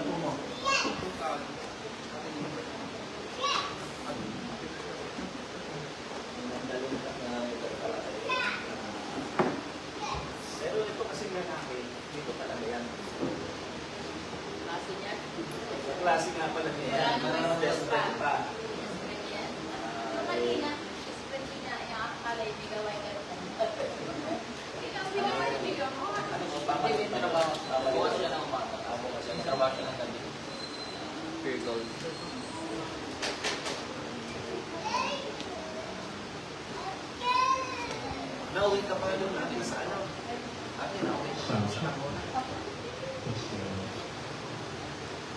mo? Pero ito kasi lalaki, dito talaga yan. Klase niya. Klase nga pala niya. Best friend pa. Kanina, kanina, yung akala ibigaway ka rin. Ikaw, bigaway, ibigaw mo. Bakit may trabaho? Bukas siya ng umaga. Bukas siya. Trabaho siya ng gabi. Pure gold. Nauwi ka pa doon natin sa ano? Ate, nauwi ka pa sa ano?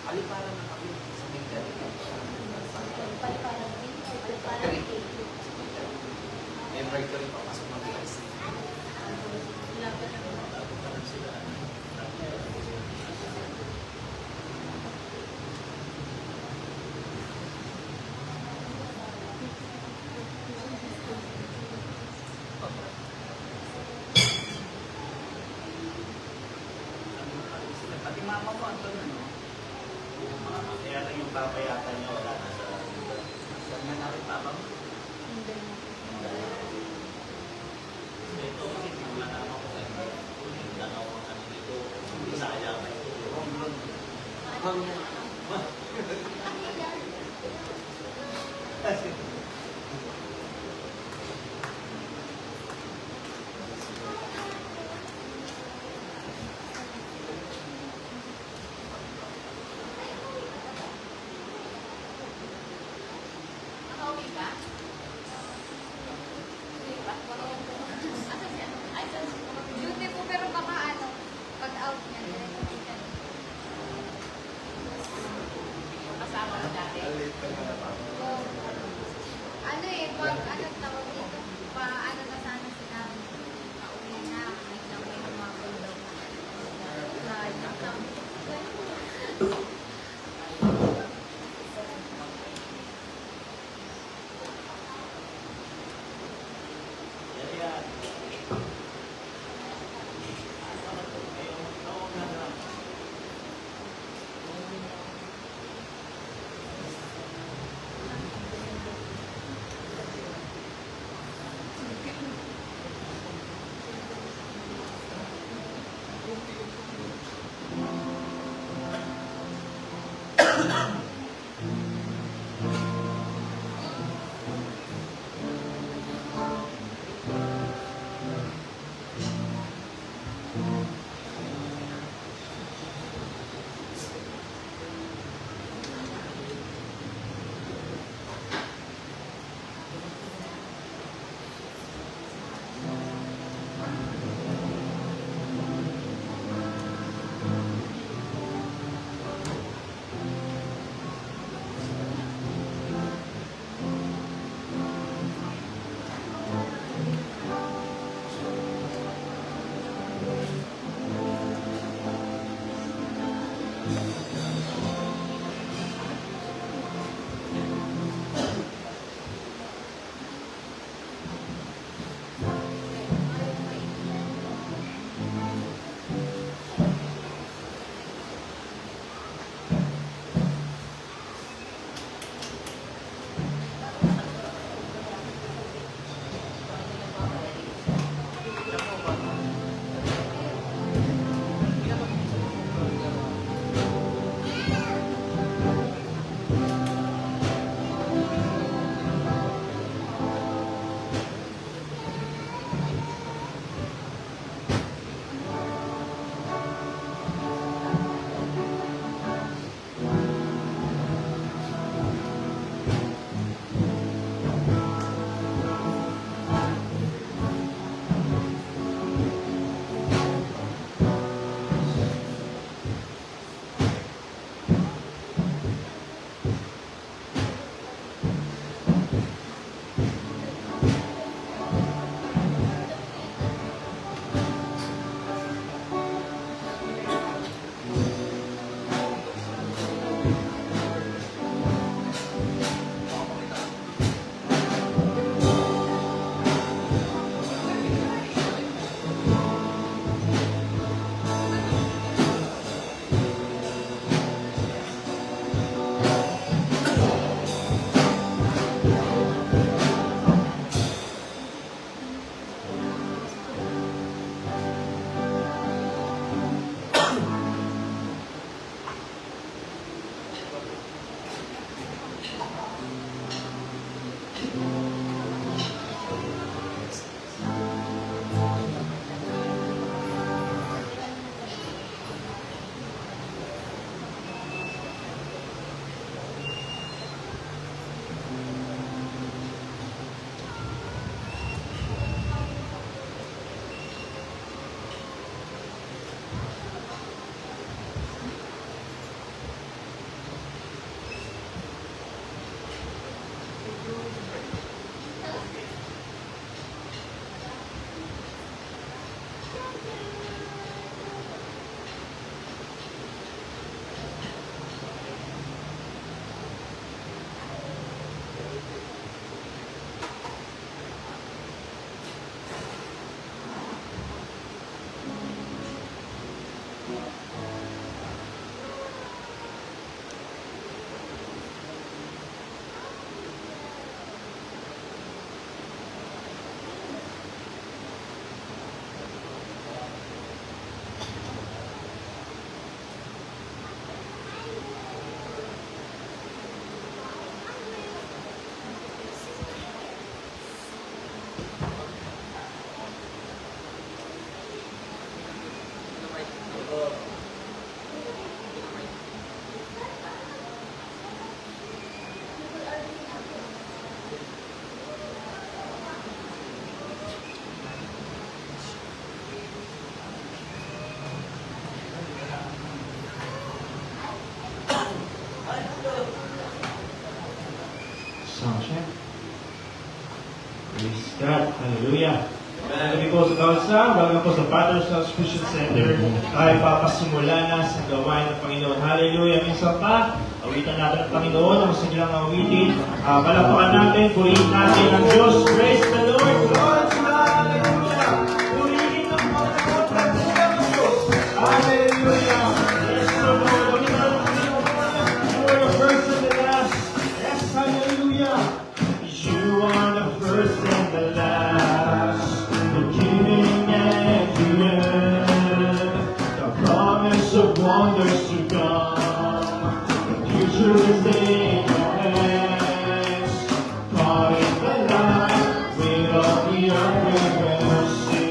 Aliparan na kami sa Mingdali. Paliparan din. Paliparan din. May break ko rin papasok ng bilas. Laban na mo. Pati mama mo, Anton, ano? Kaya lang yung papayatan niya wala na sa... Saan nga natin papa mo? Hindi. Ito, kasi wala na ako sa inyo. Yung tanaw ko ano dito, Bisaya pa ito. Nakauwi ka? Hindi pa. Asan siya? Ay, saan siya? Duty po, pero baka ano, pag out niya, hindi ka. Kasama na dati. Ano eh, pag ano tawag dito, pa ano na sana sila, pauwi na, biglang may lumabog daw. Yan yan. God, hallelujah. Kami po sa Kausa, bago po sa Father's House Christian Center, tayo papasimula na sa gawain ng Panginoon. Hallelujah. Minsan pa, awitan natin ang Panginoon, ang sigilang awitin. Palapakan natin, purihin natin ang Diyos. Praise the Lord. Lord, hallelujah. Purihin ang Panginoon, pagpunan ang Diyos. Hallelujah. Yes, Lord. Awitan natin ang Panginoon. You are the first and the last. Yes, hallelujah. You are the first and the last. Beginning and the end, the promise of wonders to come. The future is in your hands. Caught in the light, with all the earth we will see.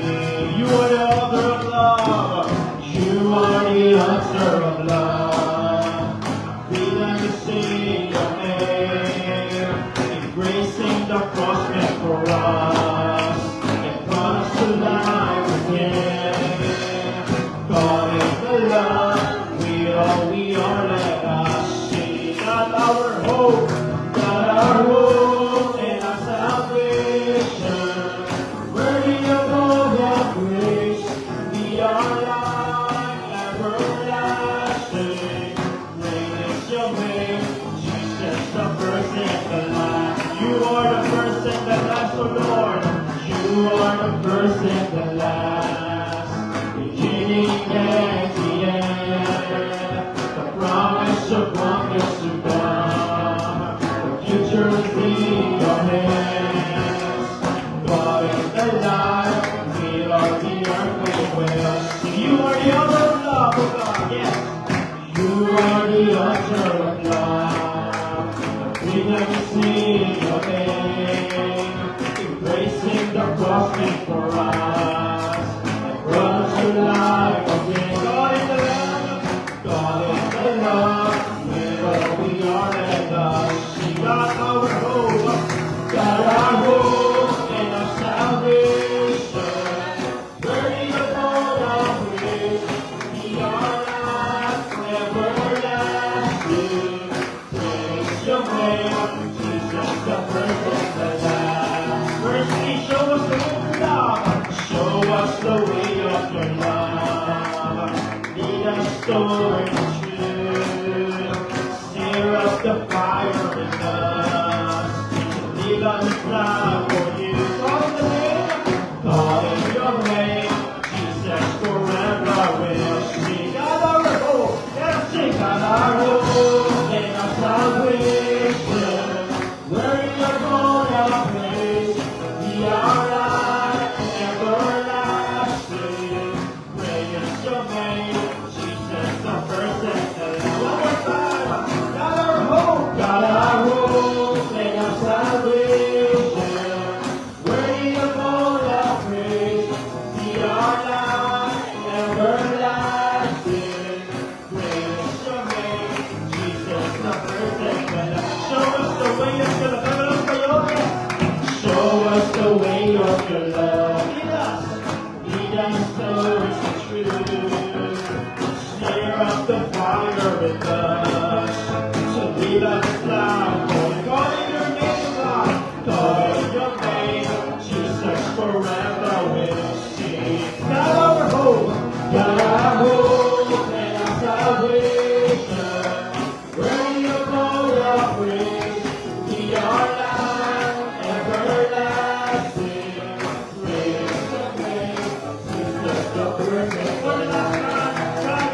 You are the author of love. You are the author of love. We like to sing your name, embracing the cross meant for us. Alive again, God is the love, we are, let us see. God our hope, and our salvation. Worthy of all your grace, we are life everlasting. Great is your name, Jesus, the first and the last. You are the first and the last, O Lord. You are the first and the last, beginning and the end. The promise of wonders to come. The future is in your hands. God is the light, we are the earth we will see. You are the author of love, oh God, yes. You are the author of love. We never see your name. Embracing the cross made for us, and brought us to life again. God in the land, God in the love, where we are and us. God our hope, God our hope and our salvation. Worthy of all our praise, we are life everlasting. Praise your name, Jesus the first and the last. Mercy, show us the way of love. Show us the way of your love. Lead us toward the truth. Stir up the fire in us. Leave us love for you. Call in your name. Jesus forever will sing. God our hope. Let us sing. God our hope and our salvation. Worthy of all our praise. We are life everlasting. Great is your name, Jesus, the first and the last. One more time. God our hope, and our salvation. Worthy of all our praise. We are life everlasting. Great is your name, Jesus, the first and the last. Show us the way of your love. Show us the way of your love. Lead us towards the truth. Stir up the fire with us. So lead us loud. God in your name, God. God in your name. Jesus forever will sing. God our hope. God our hope and our salvation. Worthy of all our praise. We are life everlasting. Praise the name, Jesus the perfect. One last time,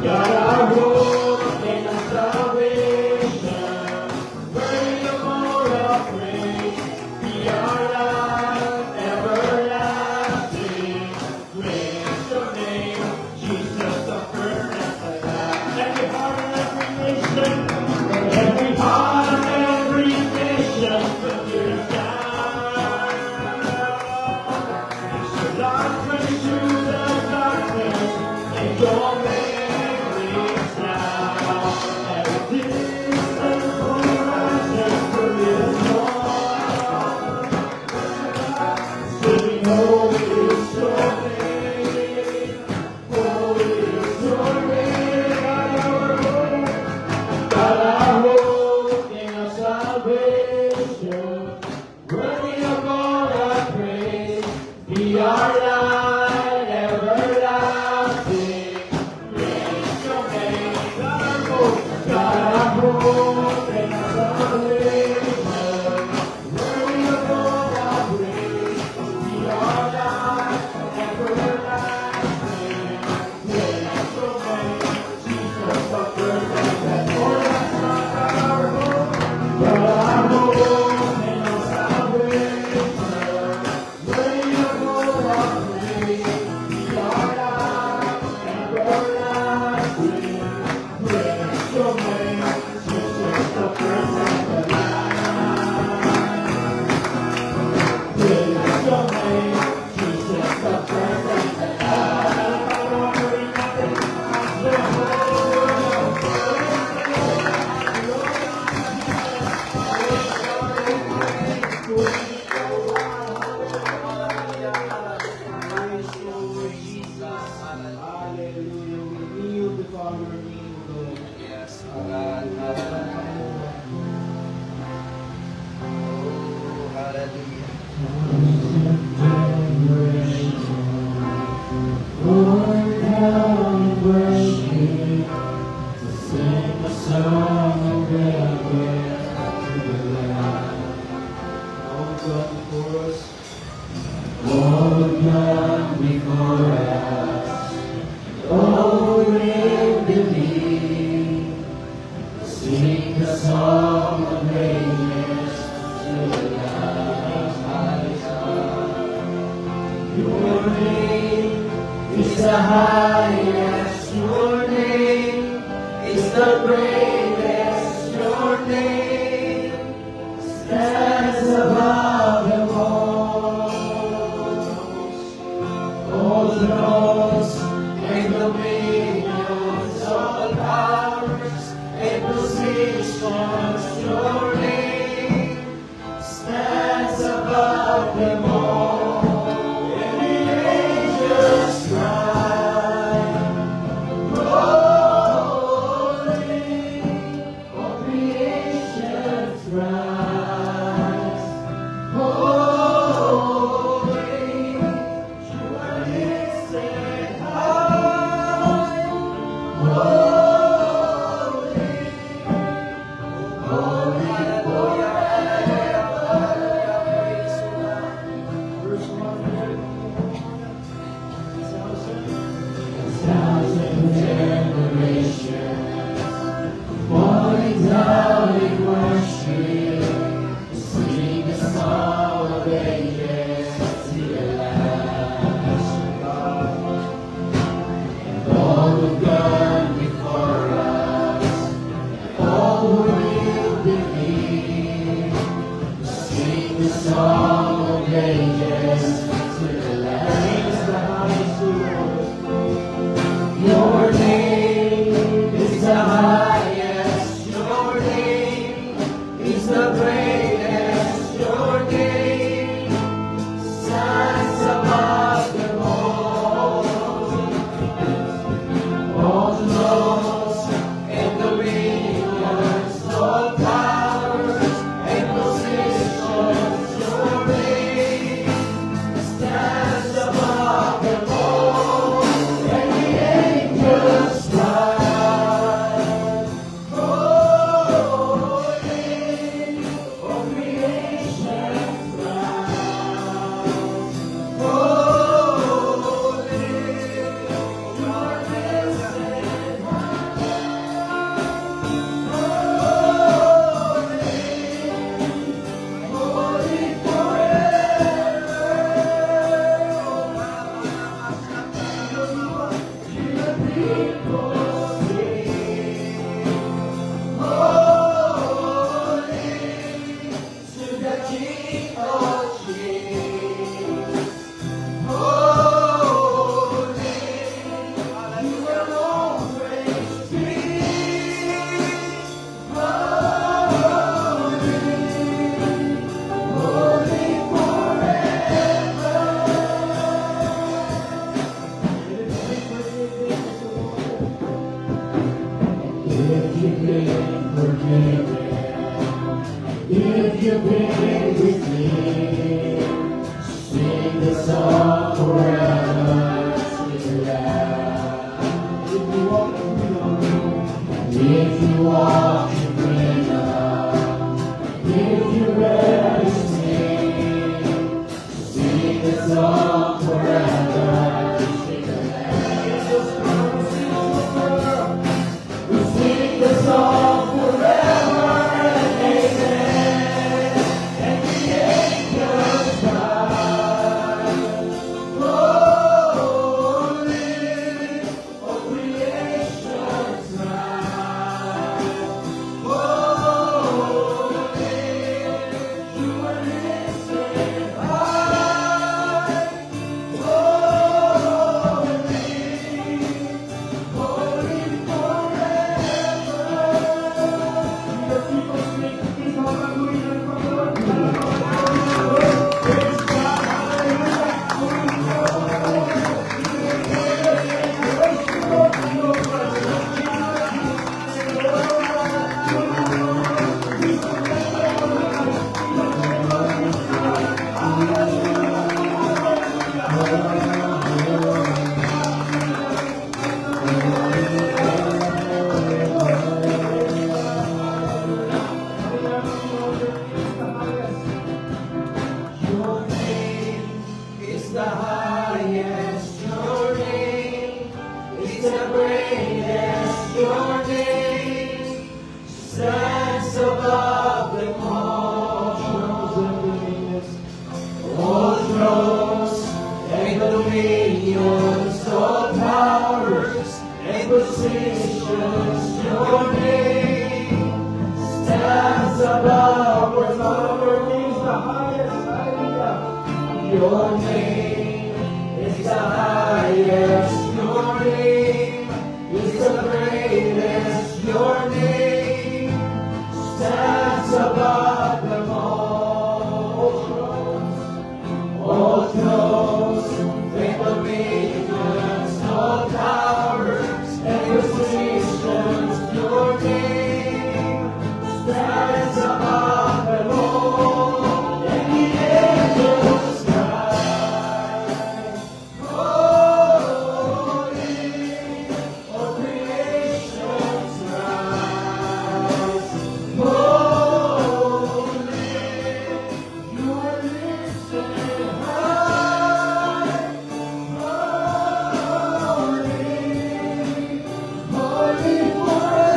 God our hope and our salvation. the highest, your name is the greatest, your name stands above them all. All the thrones and dominions, all powers and positions, your name stands above them all. And the angels cry, holy, all creations rise, holy, you are lifted high. positions, your name stands above. Where's our name's the highest? Hallelujah. Your name is the highest. Your name is the greatest. Your name stands above them all. All thrones and dominions, all powers and positions, your name stands above them all. And the angels cry, holy, all creations rise, holy, you are lifted high, holy, holy forever.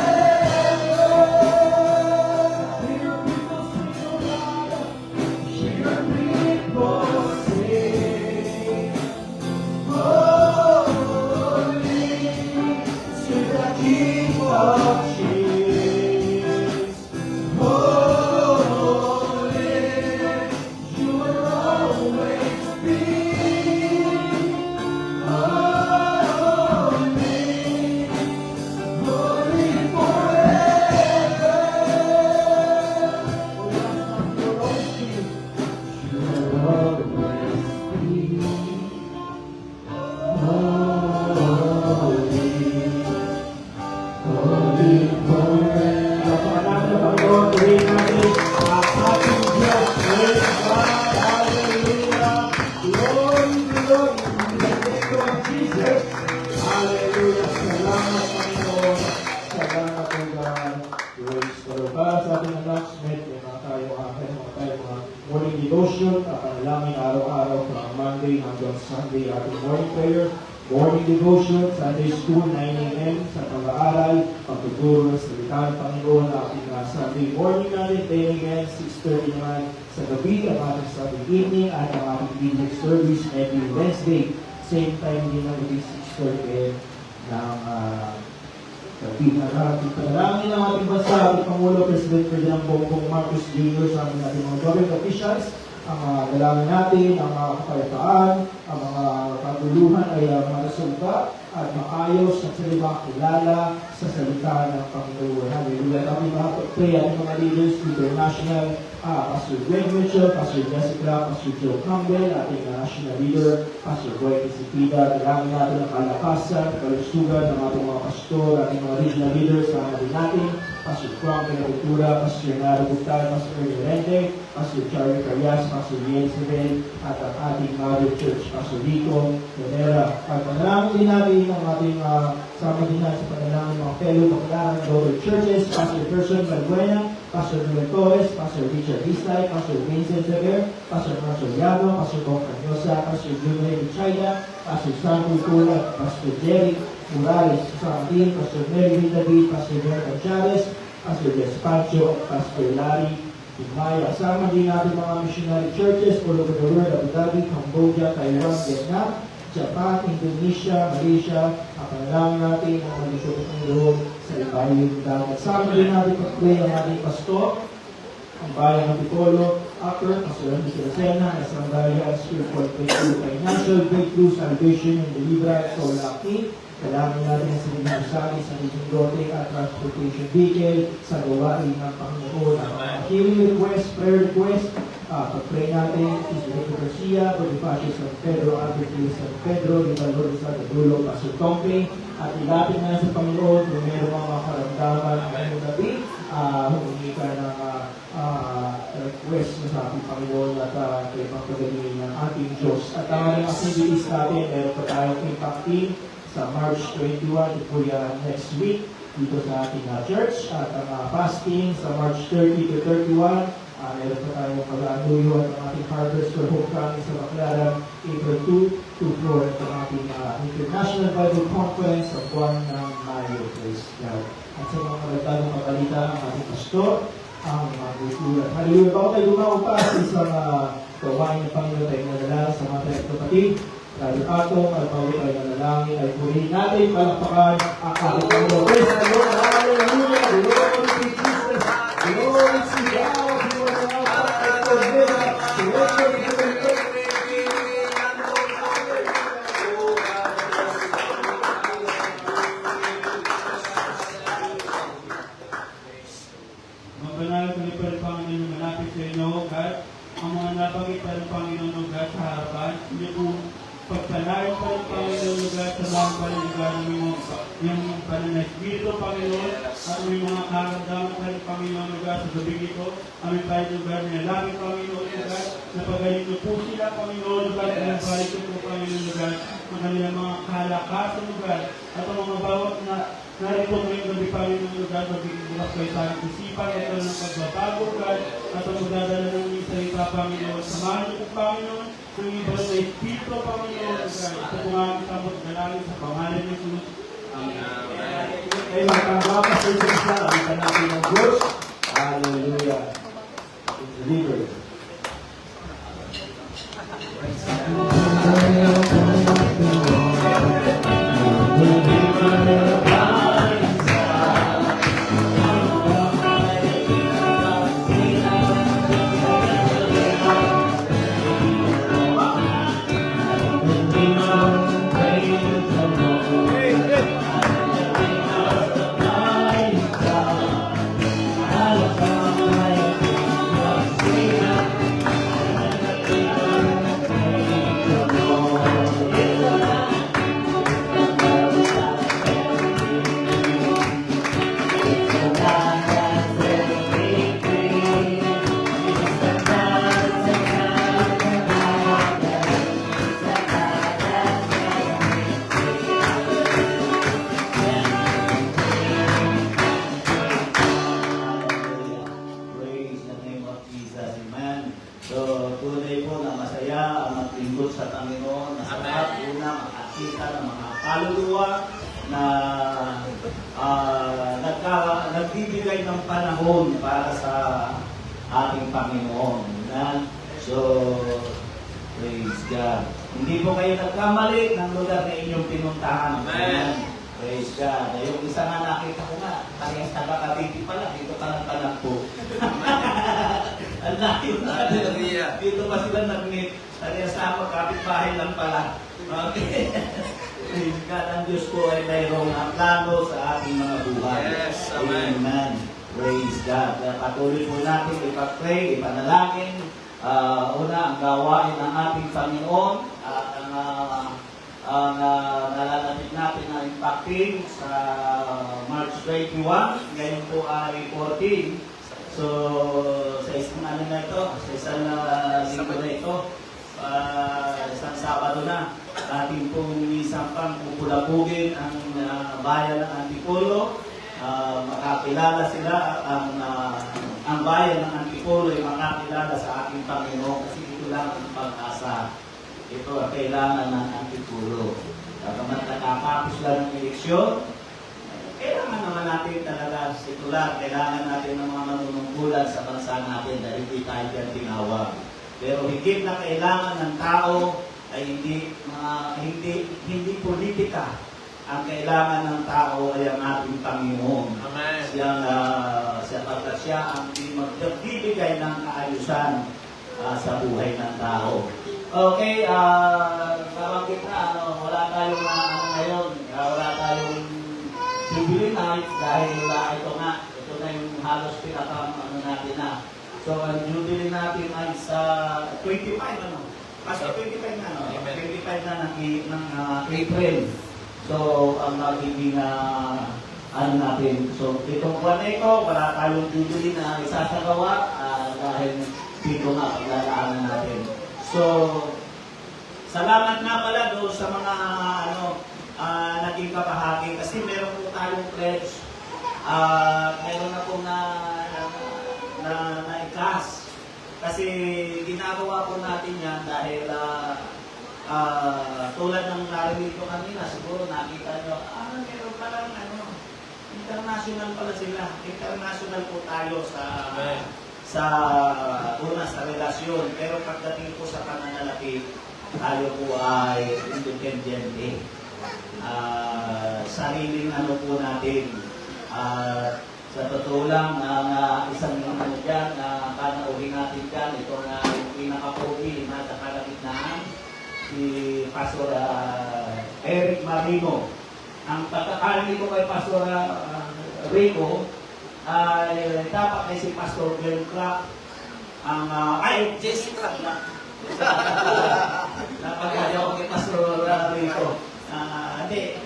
Hear people sing, holy, to the King of Kings. Holy, you will always be. Holy, holy forever. You will always be. Holy forever. Napakalaman ng Panginoon, tuloy natin ang ating Diyos. Praise God. Hallelujah. Glory to Lord. In the name of Jesus. Hallelujah. Salamat, Panginoon. Salamat, O God. Praise the Lord. Para sa ating announcement, may mga tayo mga morning devotion, kapanalangin araw-araw from Monday hanggang Sunday, ating morning prayer, morning devotion, Sunday school, 9 a.m. sa pag-aaral, pagtuturo sa salita ng Panginoon, ating Sunday morning natin, 10 a.m., 6:30 naman sa gabi, ang ating Sunday evening, at ang ating evening service every Wednesday, same time din ang gabi, 6:30 a.m. ng gabi. Ating panalangin ng ating bansa, ating Pangulo, President Ferdinand Bongbong Marcos Jr., sa ating mga government officials, ang dalangin natin, ang mga kapayapaan, ang mga kaguluhan ay marasulta at maayos at salibang kilala sa salita ng Panginoon. Hallelujah. Kami makapag-pray ating mga leaders, international, Pastor Greg Mitchell, Pastor Jessica, Pastor Joe Campbell, ating national leader, Pastor Boy Isipida. Dalangin natin ang kalakasan, kalusugan ng ating mga pastor, ating mga regional leaders, sa ating natin, Pastor Frank Ventura, Pastor Naro Butal, Pastor Llorente, Pastor Charlie Carias, Pastor Liel Sebel, at ang ating Mother Church, Pastor Rico Venera. At panalangin din natin ang ating sama din natin sa panalangin ng mga fellow Paglaran Global Churches, Pastor Gerson Valbuena, Pastor Noel Torres, Pastor Richard Islay, Pastor Vincent Sever, Pastor Marcel Llano, Pastor Bong Canyosa, Pastor Junior Bichayda, Pastor Sam Cultura, Pastor Jerry Morales, sa atin, Pastor Mary David, Pastor Berta Chavez, Pastor Despacho, at Pastor Larry Imaya. Kasama din natin mga missionary churches all over the world, Abu Dhabi, Cambodia, Taiwan, Vietnam, Japan, Indonesia, Malaysia. Ang panalangin natin ang malisyo ko ng loob sa ibayong dagat. Kasama din natin pag-pray ang ating pastor, ang bayan ng Picolo, Upper, Pastor Randy Siracena, Nasandalia, Spiritual Breakthrough, Financial Breakthrough, Salvation and Deliverance, Soul Lucky. Kailangan natin ang sinigang sa akin sa Region Rote at Transportation Vehicle sa gawain ng Panginoon. Ang mga healing request, prayer request, pag-pray natin, Isabel Garcia, Bonifacio San Pedro, Albert Lee San Pedro, Rivaldo San Dulo, Pastor Tompe, at ilapit na sa Panginoon kung meron mga karamdaman ngayong gabi, humingi ka ng request na sa ating Panginoon at kay pagpagaling ng ating Diyos. At ang mga activities natin, meron pa tayong impact team sa March 21, ito yan next week dito sa ating church. At ang fasting sa March 30 to 31, meron pa tayong pag-anuyo at ang ating Harvest for Hope Coming sa Baclaran, April 2 to 4, at ang ating International Bible Conference sa buwan ng Mayo. Praise God. At sa mga kalagdagang pabalita, ang ating pastor, ang mga kultura. Hallelujah. Bago tayo dumaw pa sa isang gawain ng Panginoon tayo nadala sa mga kapatid, Dahil atong at mawit ay nanalangin ay purihin natin palakpakan ang ating Panginoon. Praise the Lord! Hallelujah! Glory to Jesus! Glory to God! Magbanal kami pa rin, Panginoon, malapit sa inyo, God. Ang mga napagit pa rin, Panginoon, God, sa harapan. Hindi po pagpalain pa rin, Panginoon, God, sa mga pa rin, God, yung pananasbito, Panginoon, at may mga karamdaman pa rin, Panginoon, God, sa gabing ito. Amin pa rin, God, nilalangin, Panginoon, God, na pagaling niyo po sila, Panginoon, God, at nabalik ko po, Panginoon, God, ang kanilang mga kalakasan, God, at ang mga bawat na narito ngayong gabi, Panginoon, God, magiging bukas kayo sa aking isipan at ng pagbabago, God, at ang magdadala ng inyong salita, Panginoon. Samahan niyo po, Panginoon, ng iba sa Espiritu, Panginoon, God. Ito po nga ang samot dalangin sa pangalan ng Jesus. Amen. Ay magkakapas sa isa, ang natin ng Diyos. Hallelujah. Deliver. Praise the name of Jesus. Amen. So, tunay po na masaya ang maglingkod sa Panginoon. Masarap una makakita ng mga kaluluwa na nagbibigay ng panahon para sa ating Panginoon. Amen. So, praise God. Hindi po kayo nagkamali ng lugar na inyong pinuntahan. Amen. Praise God. Yung isa nga nakita ko nga, parehas taga-Cavite pala, dito pa lang po. Ang layo na. Hallelujah. Dito pa sila nag-meet. Parehas na kapitbahay lang pala. Okay. Praise God. Ang Diyos po ay mayroong plano sa ating mga buhay. Yes, amen. Amen. Praise God. Patuloy po natin ipag-pray, ipanalangin. Una, ang gawain ng ating Panginoon at ang nalalapit natin na impacting sa March 21. Ngayon po ay 14. So, sa isang ano na ito, sa isang linggo na ito, isang Sabado na, ating pong isampang pupulapugin ang bayan ng Antipolo. Makakilala sila ang bayan ng Antipolo ay makakilala sa ating Panginoon kasi ito lang ang pag-asa. Ito ang kailangan ng Antipolo. Kapag nakakapos lang ng eleksyon, kailangan naman natin talaga sikular, kailangan natin ng mga manunungkulan sa bansa natin dahil hindi tayo dyan tinawag. Pero higit na kailangan ng tao ay hindi politika. Ang kailangan ng tao ay ang ating Panginoon. Amen. Sapagkat siya ang magbibigay ng kaayusan sa buhay ng tao. Okay, nabanggit na, wala tayong ngayon, wala tayong Jubilee night dahil ito na yung halos pinaka natin na. So, ang Jubilee natin ay sa 25, Kasi 25 na, 25 na ng April. So, ang magiging natin. So, itong buwan na ito, wala tayong Jubilee na isasagawa dahil dito nga paglalaanan natin. So, salamat nga pala doon sa mga naging kabahagi kasi meron po tayong pledge. Meron na po na-ikas. Kasi ginagawa po natin yan dahil tulad ng narinig ko kanina, siguro nakita nyo, meron palang international pala sila. International po tayo sa relasyon. Pero pagdating po sa pananalapi, tayo po ay independente. Sariling ano po natin. Sa totoo lang, isang ano dyan, panauhin natin dyan, ito na yung pinaka-pogi na sa kalagitnaan, si Pastor Eric Marino. Ang pagkakali ko kay Pastor Rico, ay dapat ay si Pastor Glenn Clark, Jesse Clark na. Napagkali ako kay Pastor Rico. Hindi,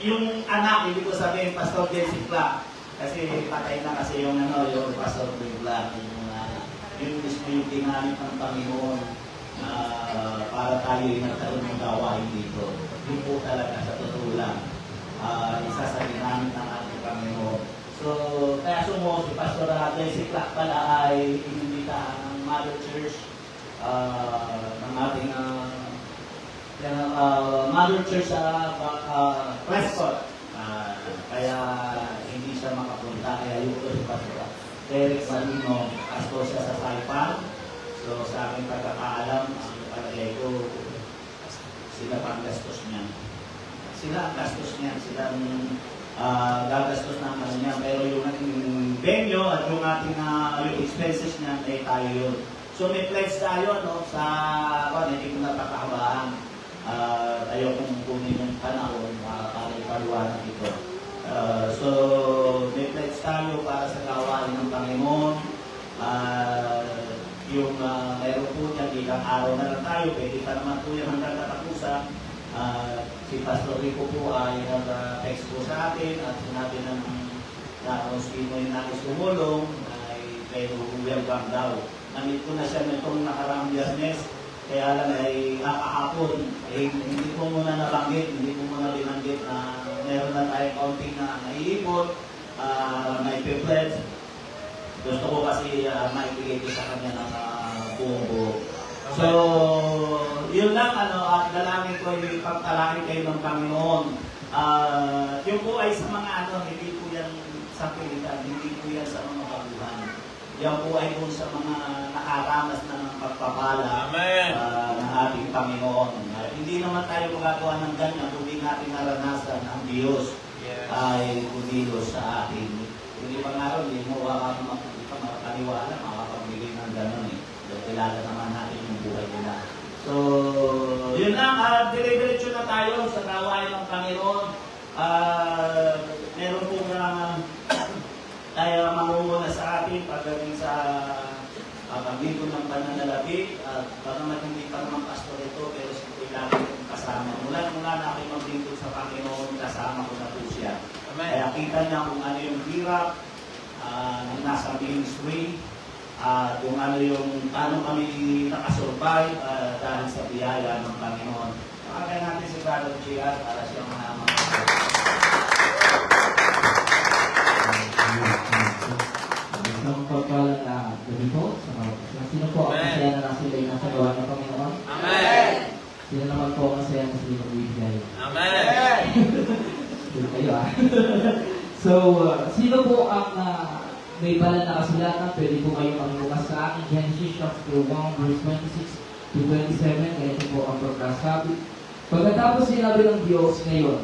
yung anak, hindi ko sabihin Pastor Jesse Clark. Kasi patay na kasi yung yung Pastor Bigla, yung mismo yung ginamit ng Panginoon para tayo yung nagkaroon ng gawain dito. Yun po talaga sa totoo lang. Isa sa ginamit ng ating Panginoon. So, kaya sumo si Pastor Jesse Clark pala ay inimbita ng Mother Church ng ating Mother Church sa Prescott. Kaya hindi siya makapunta, kaya yung si Pastor Eric Marino, pastor siya sa Saipan. So sa aking pagkakaalam, ang palagay ko, sila pa ang gastos niya. Sila ang gastos niya, sila ang gagastos ng ano niya. Pero yung ating venue at yung ating yung expenses niya, ay tayo yun. So may pledge tayo sa hindi ko napakahabaan. Tayo kung kunin yung panahon para ipaliwanag ito. So, may pledge tayo para sa gawain ng Panginoon. Yung mayroon po niya, ilang araw na lang tayo, pwede pa naman po yung hanggang katapusan. Si Pastor Rico po ay nag-text po sa atin at sinabi ng kung sino yung nais tumulong, ay kayo welcome daw. Namit ko na siya nitong nakarang Biyernes, kaya lang ay kahapon, hindi ko muna nabanggit, hindi ko muna binanggit na meron na tayong kaunting na naiipon, may pledge. Gusto ko kasi maibigay ko sa kanya ng buong buo. So, yun lang, at dalangin ko yung ipagtalangin kayo ng Panginoon. Yung po ay sa mga hindi po yan sa pilitan, hindi po yan sa mga kabuhan. Yan po ay kung sa mga nakaranas na ng pagpapala ng ating Panginoon. Hindi naman tayo magagawa ng ganyan kung hindi natin naranasan ang Diyos ay kumilos sa atin. Hindi pa nga rin, hindi mo makakaliwala, makapagbigay ng gano'n eh. Kilala naman natin yung buhay nila. So, yun lang, dire-diretso na tayo sa gawain ng Panginoon. Meron po nga tayo mangunguna sa atin pagdating sa pagbigo ng pananalapi. Baka naman hindi pa naman pastor ito, pero siyempre lagi kong kasama. Mula na ako'y magbingko sa Panginoon, kasama ko na po siya. Amen. Kaya kita niya kung ano yung hirap ng nasa ministry, kung ano yung paano kami nakasurvive dahil sa biyaya ng Panginoon. Pakagay natin si Brother Gia para siyang mga Isang pagpalang na gabi po sa mga kasama. Sino po ang masaya na nasa ilay na sa gawa ng Panginoon? Amen! Sino naman po ang masaya na sila magbibigay? Amen! Sino kayo So, sino po ang may banal na kasulatan? Pwede po kayo magbukas sa akin. Genesis chapter 1 verse 26 to 27. Ganito po ang pagkasabi. Pagkatapos sinabi ng Diyos ngayon,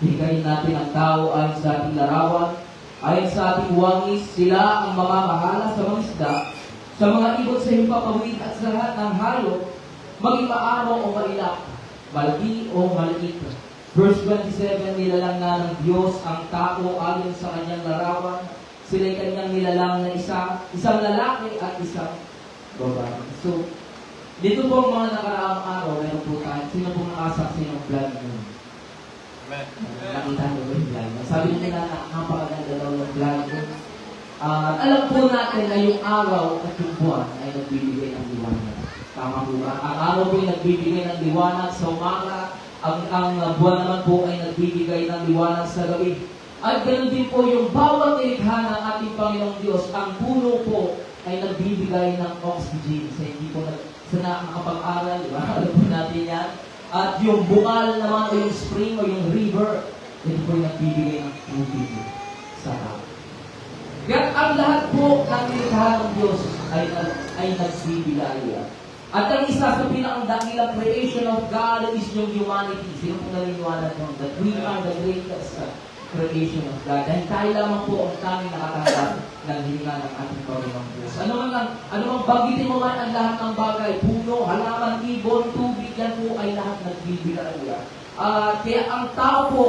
higayin natin ang tao ayon sa ating larawan, ayon sa ating wangis, sila ang mamamahala sa mga isda, sa mga ibon sa himpapawid at sa lahat ng hayop, maging maaraw o mailap, malaki o maliit. Verse 27, nilalang na ng Diyos ang tao ayon sa kanyang larawan, sila'y kanyang nilalang na isang lalaki at isang babae. So, dito po ang mga nakaraang araw, meron po tayo, sino po nakasaksi ng vlog mo? Nakita niyo ba yung vlog mo? Sabi nila na napakaganda daw ng vlog mo. Alam po natin na yung araw at yung buwan ay nagbibigay ng liwanag. Tama po ba? Ang araw po ay nagbibigay ng liwanag sa umaga, ang buwan naman po ay nagbibigay ng liwanag sa gabi. At ganoon din po yung bawat nilikha ng ating Panginoong Diyos, ang puno po ay nagbibigay ng oxygen. Sa hindi po sa nakakapag-aral, di ba? Alam po natin yan. At yung bukal naman o yung spring o yung river, ito po yung nagbibigay ng tubig sa tao. Kaya ang lahat po ng nilikha ng Diyos ay nagbibigay At ang isa sa pinakadakilang creation of God is yung humanity. Sino po naniniwala doon? That we are the greatest creation of God. Dahil tayo lamang po ang tanging nakatanggap ng hininga ng ating Panginoong Diyos. Ano mang bagitin mo man ang lahat ng bagay, puno, halaman, ibon, tubig, yan po ay lahat nagbibigay. Kaya ang tao po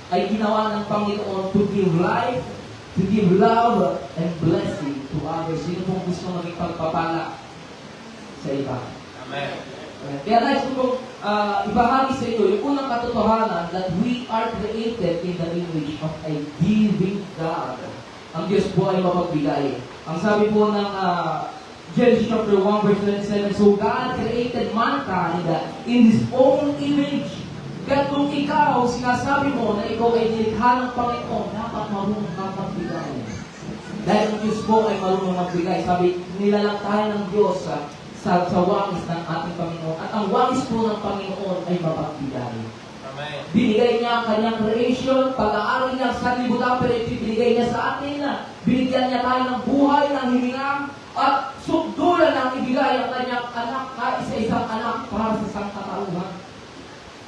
ay ginawa ng Panginoon to give life, to give love, and blessing to others. Sino pong gusto maging pagpapala sa iba? Amen. Kaya nais ko pong ibahagi sa inyo yung unang katotohanan that we are created in the image of a giving God. Ang Diyos po ay mapagbigay. Ang sabi po ng Genesis chapter 1 verse 27, so God created mankind in His own image. Kaya kung ikaw, sinasabi mo na ikaw ay nilikha ng Panginoon, dapat marunong kang magbigay. Dahil ang Diyos po ay marunong magbigay. Sabi, nilalang tayo ng Diyos sa wangis ng ating Panginoon. At ang wangis po ng Panginoon ay mapagbigay. Amen. Binigay niya ang kanyang creation, pag-aari niya sa libutan, pero ito binigay niya sa atin na binigyan niya tayo ng buhay, ng hininga, at sukdulan ang ibigay ang kanyang anak, isa-isang anak para sa sangkatauhan.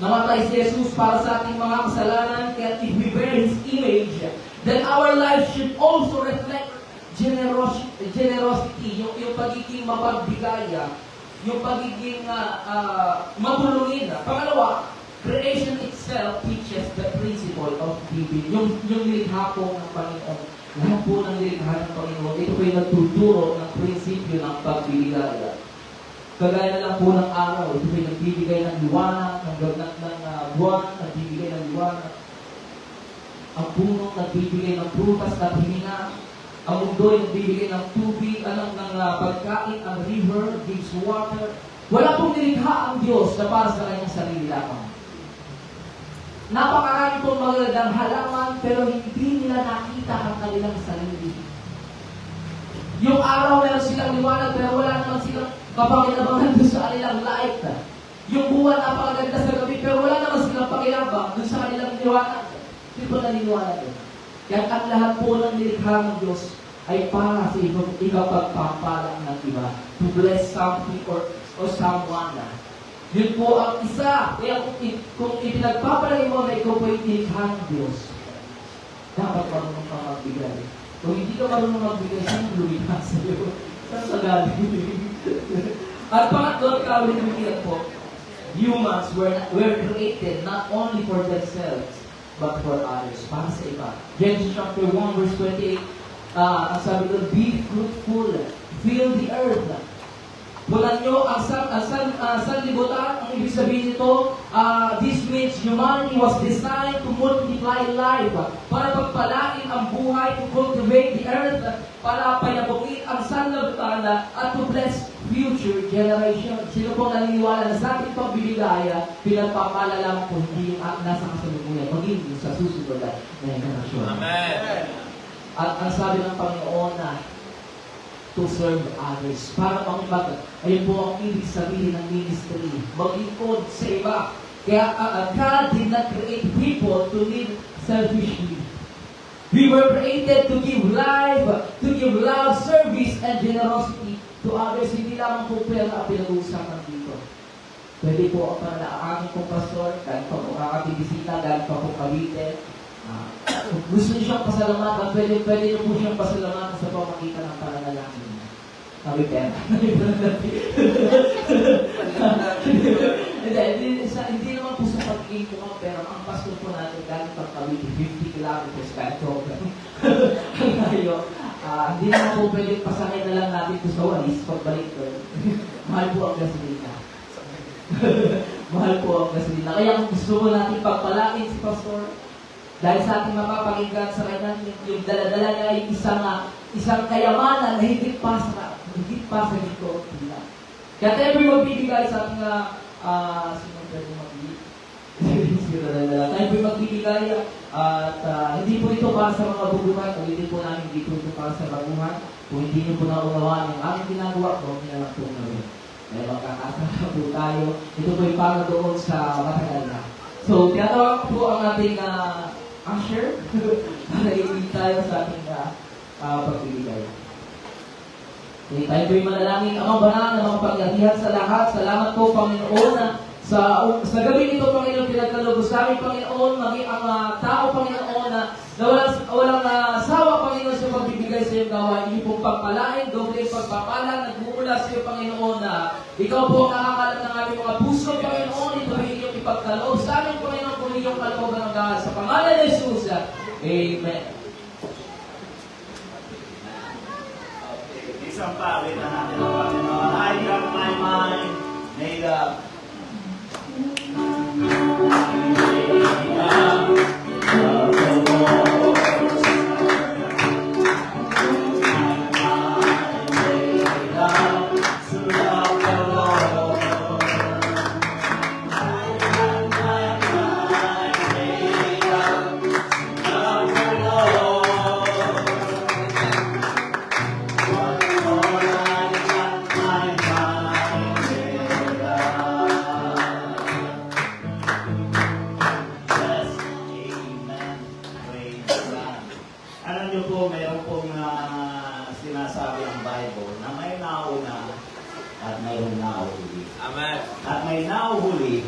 Namatay si Jesus para sa ating mga kasalanan, kaya if we bear His image, then our life should also reflect generosity, yung pagiging mapagbigay, yung pagiging matulungin. Pangalawa, creation itself teaches the principle of giving. Yung nilikha po ng Panginoon, lahat po ng nilikha ng Panginoon, ito po yung nagtuturo ng prinsipyo ng pagbibigay. Kagaya na lang po ng araw, ito ay nagbibigay ng liwanag, ng buwan, nagbibigay ng liwanag. Ang puno, nagbibigay ng prutas na hininga. Ang mundo ay nagbibigay ng tubig, ng pagkain, ang river, gives water. Wala pong nilikha ang Diyos na para sa kanyang sarili lamang. Napakarami pong magandang halaman, pero hindi nila nakita ang kanilang sarili. Yung araw meron silang liwanag, pero wala naman silang kapakinabangan doon sa kanilang light. Yung buwan napakaganda sa gabi, pero wala naman silang pakilabang doon sa kanilang liwanag. Hindi po naniniwala doon. Kaya ang lahat po ng nilikha ng Diyos ay para sa ikapagpapala ng iba. To bless something or someone. Yun po ang isa. Kaya kung ipinagpapalagay mo na ikaw po ay nilikha ng Diyos, dapat marunong kang magbigay. Kung hindi ka marunong magbigay, saan lumikha sa iyo? Saan sa galing? At pangatlo, kawin ng bilang po, humans were created not only for themselves, but for others, para sa iba. Genesis chapter 1, verse 28, ang sabi doon, be fruitful, fill the earth. Punan nyo ang sanlibutan, ang ibig sabihin nito, this means humanity was designed to multiply life, para pagpalain ang buhay, to cultivate the earth, para payabungin ang sanlibutan, at to bless future generation. Sino po naniniwala na sa ating pagbibigay, pinagpapala lang po hindi yung nasa kasalukuyan, maging yung sa susunod na generasyon. Amen. At ang sabi ng Panginoon na to serve others. Para pangbaga, ayun po ang ibig sabihin ng ministry. Maglingkod sa iba. Kaya God did not create people to live selfishly. We were created to give life, to give love, service, and generosity to others. Hindi lamang po pera ang pinag-uusapan dito. Pwede po ang aking pong pastor, galing pa po kakatibisita, galing pa po Cavite. Kung gusto niyo siyang pasalamatan, pwede niyo po siyang pasalamatan sa pamagitan ng pananalangin niya. Sabi pera. Hindi naman po sa pagiging po ng pera. Ang pastor po natin galing pa Cavite, 50 kilometers, kahit problem. Hindi naman po pwede pasakay na lang natin po sa walis pagbalik ko. Mahal po ang gasolina. Mahal po ang gasolina. Kaya kung gusto mo natin pagpalain si pastor, dahil sa ating mapapakinggan sa kanya, yung dala-dala niya ay isang kayamanan na higit pa sa dito. Kaya tayo magbibigay sa ating sino pwede magbibigay? Tayo magbibigay at hindi po ito para sa mga bubuhay, kung hindi po namin dito ito para sa baguhan, kung hindi nyo po naunawaan yung aming ginagawa, kung hindi na lang po namin. Dahil magkakasama po tayo, ito po yung para doon sa matagal na. So, tinatawag po ang ating usher para i-lead tayo sa ating pagbibigay. Okay, tayo po'y manalangin. Amang banal na makapangyarihan sa lahat. Salamat po, Panginoon, na sa gabi nito, Panginoon, pinagkalubos namin, Panginoon, maging ang tao, Panginoon, na walang sawa, Panginoon, sa pagbibigay sa iyong gawain. Hindi pong pagpalain, doble pagpapala, nagmumula sa iyo, Panginoon, na ikaw po ang nakakalam ng aming mga puso, Panginoon. Ito ay iyong ipagkaloob sa amin, Panginoon, kung iyong kalooban ng dahil. Sa pangalan ni Jesus, Amen. Isang pawit na natin ang Panginoon. I got my mind made up. Alam niyo po, mayroon pong sinasabi ang Bible na may nauna at mayroong nauhuli. Amen. At may nauhuli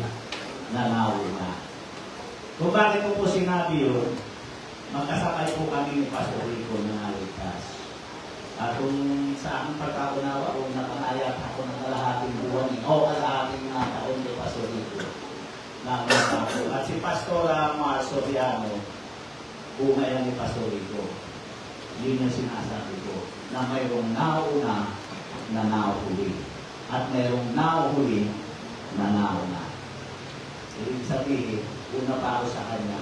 na nauna. Kung bakit ko po sinabi yun, magkasakay po kami ni Pastor Rico na naligtas. At kung sa aking pagkaunawa, kung nakanayak ako ng kalahating buwan o kalahating taon ni Pastor Rico na ako. At si Pastor Marso Viano, bunga yan ni Pastor Rico. Yun yung sinasabi ko, na mayroong nauna na nauhuli. At mayroong nauhuli na nauna. Ibig sabihin, una pa ako sa kanya.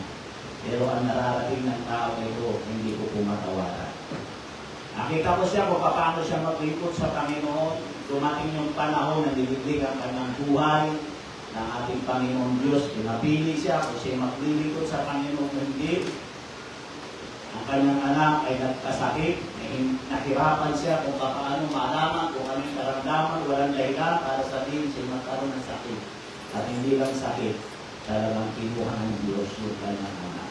Pero ang nararating ng tao na ito, hindi ko pumatawaran. Nakita ko siya kung paano siya maglingkod sa Panginoon. Dumating yung panahon na nilibig ang kanyang buhay ng ating Panginoon Diyos. Pinapili siya kung siya maglilingkod sa Panginoon hindi. Ang kanyang anak ay nagkasakit. Nahirapan siya kung paano malaman kung anong karamdaman. Walang dahilan para sabihin siya magkaroon ng sakit. At hindi lang sakit, talagang kinuha ng Diyos yung kanyang anak.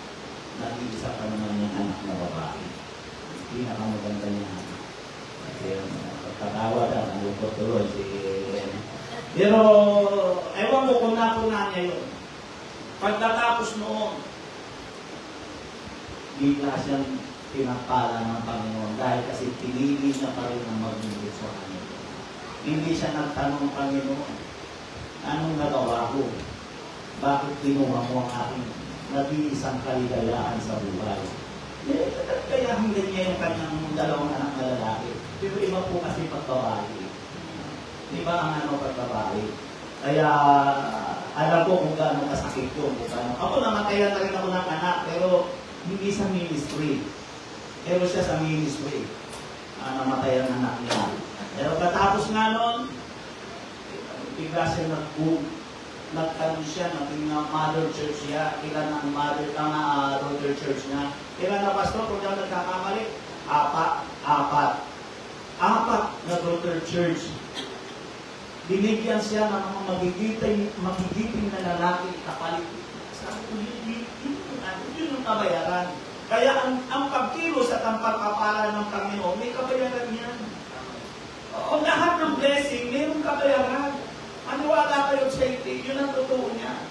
Nag-iisa pa naman yung anak na babae. Pinakamaganda niya anak. Kaya pagkatawa na, nalukot tuloy si Rene. Pero, ewan mo kung napuna niya yun. Pagkatapos noon, bigla siyang pinapala ng Panginoon dahil kasi pinili niya pa rin ang maglingkod sa kanya. Hindi siya nagtanong, Panginoon, anong nagawa ko? Bakit kinuha mo ang aking nag-iisang kaligayaan sa buhay? Kaya hindi niya yung kanyang dalawang anak na lalaki. Pero iba po kasi pagbabae. Iba ang pagbabae. Kaya alam ko kung gaano kasakit ko. Ako namatayan na rin ako ng anak, pero hindi sa ministry. Pero siya sa ministry. Namatay ang anak niya. Pero katapos nga nun, bigla siya nagkaroon siya, naging mother church siya. Ilan ang mother, daughter church niya. Ilan na pastor, kung diyan nagkakamali? Apat na daughter church. Binigyan siya ng mga magigiting na lalaki kapalit. Sabi ko, yun yung kabayaran. Kaya ang pagkilos at ang pagkapala ng Panginoon, may kabayaran yan. O lahat ng blessing, mayroong kabayaran. Maniwala kayo sa hindi, yun ang totoo niya.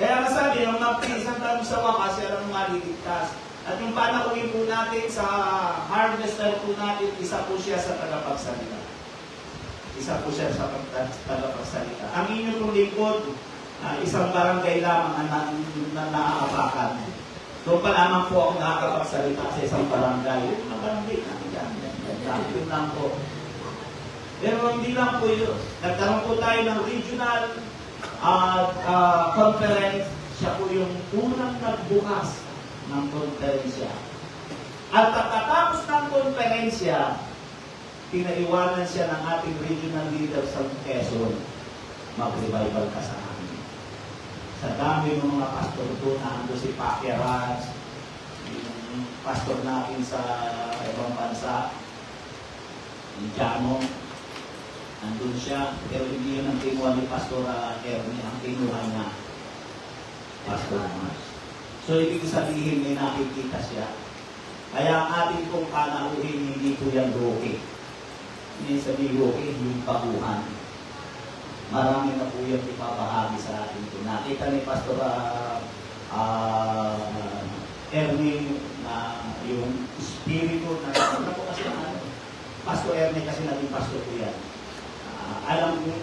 Kaya masabi, yung magpilisan tayo sa wakas, yan ang maliligtas. At yung panahuli po natin sa harvester po natin, isa po siya sa tagapagsalita. Isa po siya sa tagapagsalita. Ang inyo pong lingkod, isang barangay lamang na naaapakan. Doon pa lamang po ako nakakapagsalita sa isang barangay. Ang barangay natin yan. Yun lang po. Pero hindi lang po yun. Nagkaroon po tayo ng regional conference. Siya po yung unang nagbukas ng konferensya. At pagkatapos ng konferensya, pinaiwanan siya ng ating regional leader sa Quezon. Mag-revival ka sa amin. Sa dami ng mga pastor doon, nando si Paquiarans, yung pastor natin sa ibang bansa, yung Jano, nandun siya, pero hindi yun ang kinuha ni Pastor Ernie, ang kinuha niya, Pastor Mars. So, ibig sabihin, may nakikita siya. Kaya ang ating pong panauhin, hindi po yan broke. Hindi sabihin ko, yung paguhan. Marami na po yung ipapahagi sa atin ito. Nakita ni Pastor Ernie na yung spirito na ano po kasi ano, Pastor Ernie kasi naging pastor ko yan.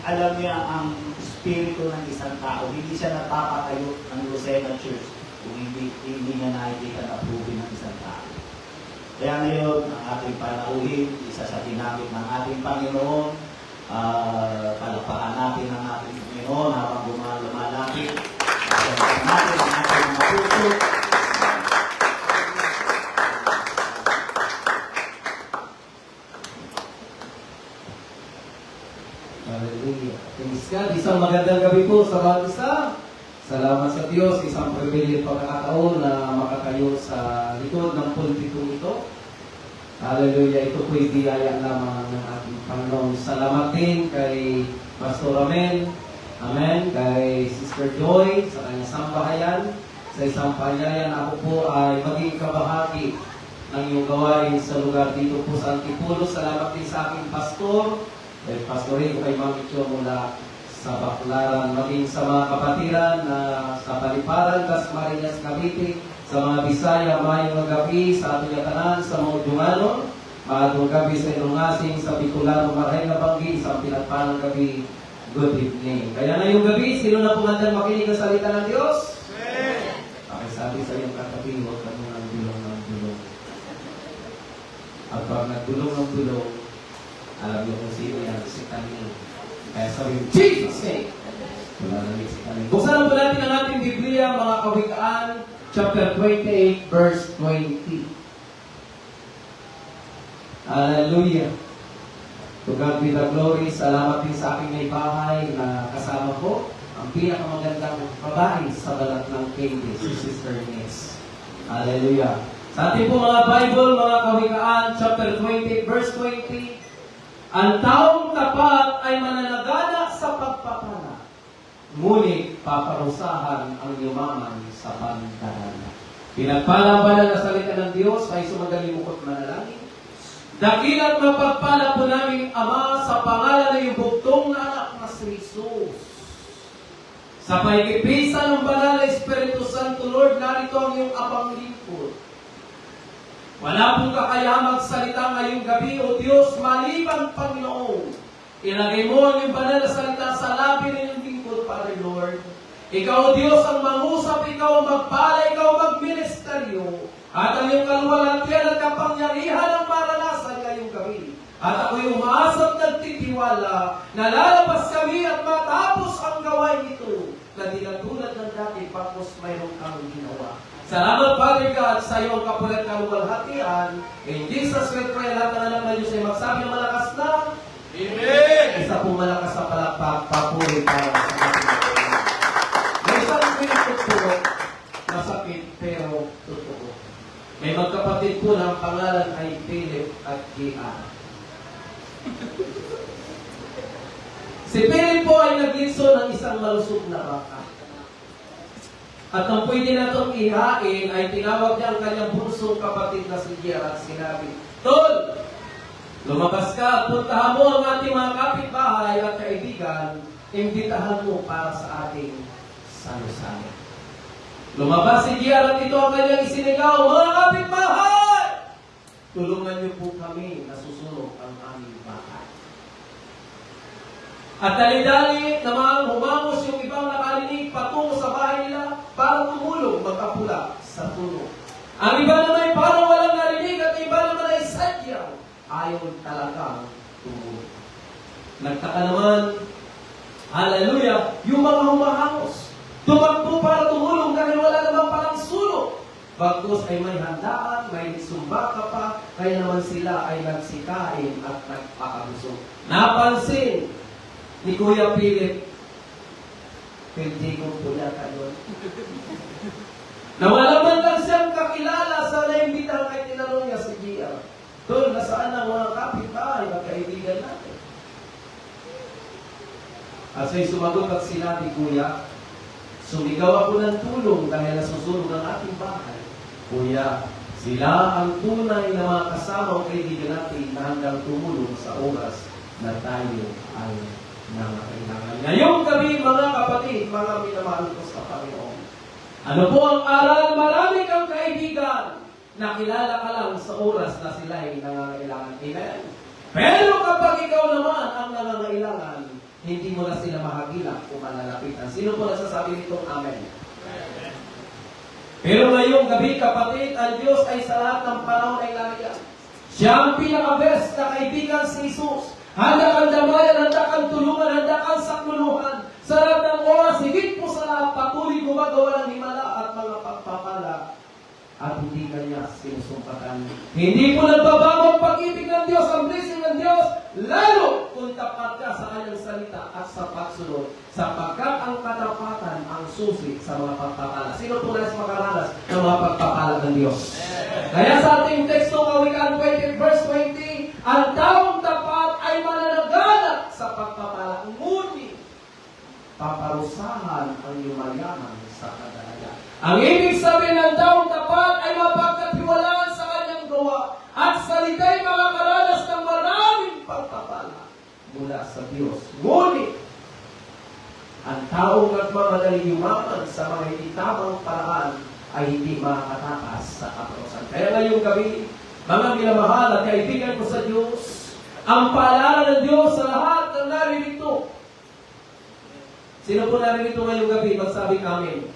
Alam niya ang spirito ng isang tao. Hindi siya napapatayo ng Lucena Church kung hindi niya nakikita na approve ng isang tao. Kaya ngayon, ang ating panauhin, isa sa ginamit ng ating Panginoon, palakpakan natin ang ating Panginoon habang lumalapit. Palakpakan natin ang ating mga puso. Hallelujah. Praise God. Isang magandang gabi po sa bawat isa. Salamat sa Diyos. Isang privilege pagkakataon na makatayo sa likod ng pulpitong ito. Hallelujah. Ito po'y biyaya lamang ng ating Panginoon. Salamat din kay Pastor Amel. Amen. Kay Sister Joy sa kanyang sambahayan. Sa isang paanyaya na ako po ay maging kabahagi ng iyong gawain sa lugar dito po sa Antipulo. Salamat din sa aking pastor. Kay Pastorin ko kay Mami Cho mula sa Baclaran, maging sa mga kapatiran na sa Paliparan, Dasmariñas, Cavite, sa mga Bisaya, mayong gabi sa ating tanan, sa mga Dunganon, maadong gabi sa Ilongasing, sa Bicolano, Maray na Banggi, sa pinagpalang gabi, good evening. Kaya na yung gabi, sino na pumandang makinig ang salita ng Diyos? Okay, sabi sa iyong katabi, huwag ka nang bulong ng bulong. At pag nagbulong ng bulong, alam niyo kung sino yan, si Kanin. Kaya sabi, Jesus name! Wala na si Kanin. Buksan na po natin ang ating Biblia, mga Kawikaan, chapter 28, verse 20. Hallelujah! To God be the glory. Salamat din sa aking may bahay na kasama ko. Ang pinakamagandang babae sa balat ng Candy, si Sister Ines. Hallelujah! Sa ating po mga Bible, mga Kawikaan, chapter 20, verse 20. Ang taong tapat ay mananagana sa pagpapala, ngunit paparusahan ang yumaman sa pandarana. Pinagpalang-palang na salita ng Diyos ay sumagalimukot manalangin. Dakilat mapagpala po namin Ama sa pangalan ng iyong bugtong na anak na si Jesus. Sa paikipisan ng banal na Espiritu Santo, Lord, narito ang iyong abang lingkod. Wala pong kakayahang magsalita ngayong gabi, O Diyos, maliban Panginoon. Ilagay mo ang iyong banal na salita sa labi ng iyong lingkod, Father Lord. Ikaw, O Diyos, ang mangusap, ikaw ang magpala, ikaw ang magministeryo. At ang iyong kaluwalhatian at kapangyarihan ang maranasan ngayong gabi. At ako'y umaasap nagtitiwala na lalabas kami at matapos ang gawain ito na di na tulad ng dati pagkos mayroong kang ginawa. Salamat, Father God, sa iyong kapulat kaluwalhatian. In Jesus' name, pray, lahat na lang na Diyos ay magsabi ng malakas na Amen! Isa pong malakas na palakpak, papuri para sa ating. May isang kwento po, masakit pero totoo. May magkapatid po ng pangalan ay Philip at Gia. Si Philip po ay naglinso ng isang malusog na baka. At nang pwede na itong ihain, ay tinawag niya ang kanyang bunsong kapatid na si Gia at sinabi, Tol! Lumabas ka at puntahan mo ang ating mga kapitbahay at kaibigan, imbitahan mo para sa ating salusaya. Lumabas si Gia at ito ang kanyang isinigaw, mga kapitbahay! Tulungan niyo po kami na susunog ang aming bahay. At dali-dali namang humamos yung ibang nakalinig patungo sa bahay nila para tumulong magkapula sa tunog. Ang iba naman ay parang walang narinig at iba naman ay sadyang ayaw talagang tumulong. Nagtaka naman, hallelujah, yung mga humahamos. Tumakbo para tumulong dahil wala naman parang sulok. Bagkus ay may handaan, may sumbaka pa, kaya naman sila ay nagsikain at nagpakabusog. Napansin ni Kuya Philip, pwede kong pulata doon. Na wala man lang siyang kakilala sa naimbitang kay tinanong niya si Gia. Doon, nasaan ang mga kapitbahay na kaibigan natin? At siya'y sumagot at sinabi, Kuya, sumigaw ako ng tulong dahil nasusunog ang ating bahay. Kuya, Sila ang tunay na mga kasamang kaibigan natin na handang tumulong sa oras na tayo ay nangangailangan. Ngayong gabi, mga kapatid, mga minamahal ko sa Panginoon, ano po ang aral? Marami kang kaibigan na kilala ka lang sa oras na sila ay nangangailangan. Amen? Pero kapag ikaw naman ang nangangailangan, hindi mo na sila mahagilap o malalapitan. Sino po nagsasabi nitong amen? Pero ngayong gabi, kapatid, ang Diyos ay sa lahat ng panahon ay nariyan. Siya ang pinaka-best na kaibigan si Jesus. Handa kang damayan, handa kang tulungan, handa kang sakluluhan. Sa lahat ng oras, higit po sa lahat, patuloy gumagawa ng himala at mga pagpapala. At hindi kanya sinusumpatan. Hindi po nagbabago ang pag-ibig ng Diyos, ang blessing ng Diyos, lalo kung tapat ka sa kanyang salita at sa pagsunod, sapagkat ang katapatan ang susi sa mga pagpapala. Sino po nais makaranas ng mga pagpapala ng Diyos? Kaya sa ating teksto, Kawikaan 20, verse 20, ang taong tapat ay mananaganap sa pagpapala, ngunit paparusahan ang yumayaman sa kadalayan. Ang ibig sabihin ng taong tapat ay mapagkatiwalaan sa kanyang gawa at salita'y makakaranas ng maraming pagpapala mula sa Diyos. Ngunit, ang taong nagmamadaling yumaman sa mga hindi tamang paraan ay hindi makakatakas sa kaparusahan. Kaya ngayong gabi, mga minamahal at kaibigan ko sa Diyos, ang paalala ng Diyos sa lahat ng naririto. Sino po naririto ngayong gabi? Magsabi kami.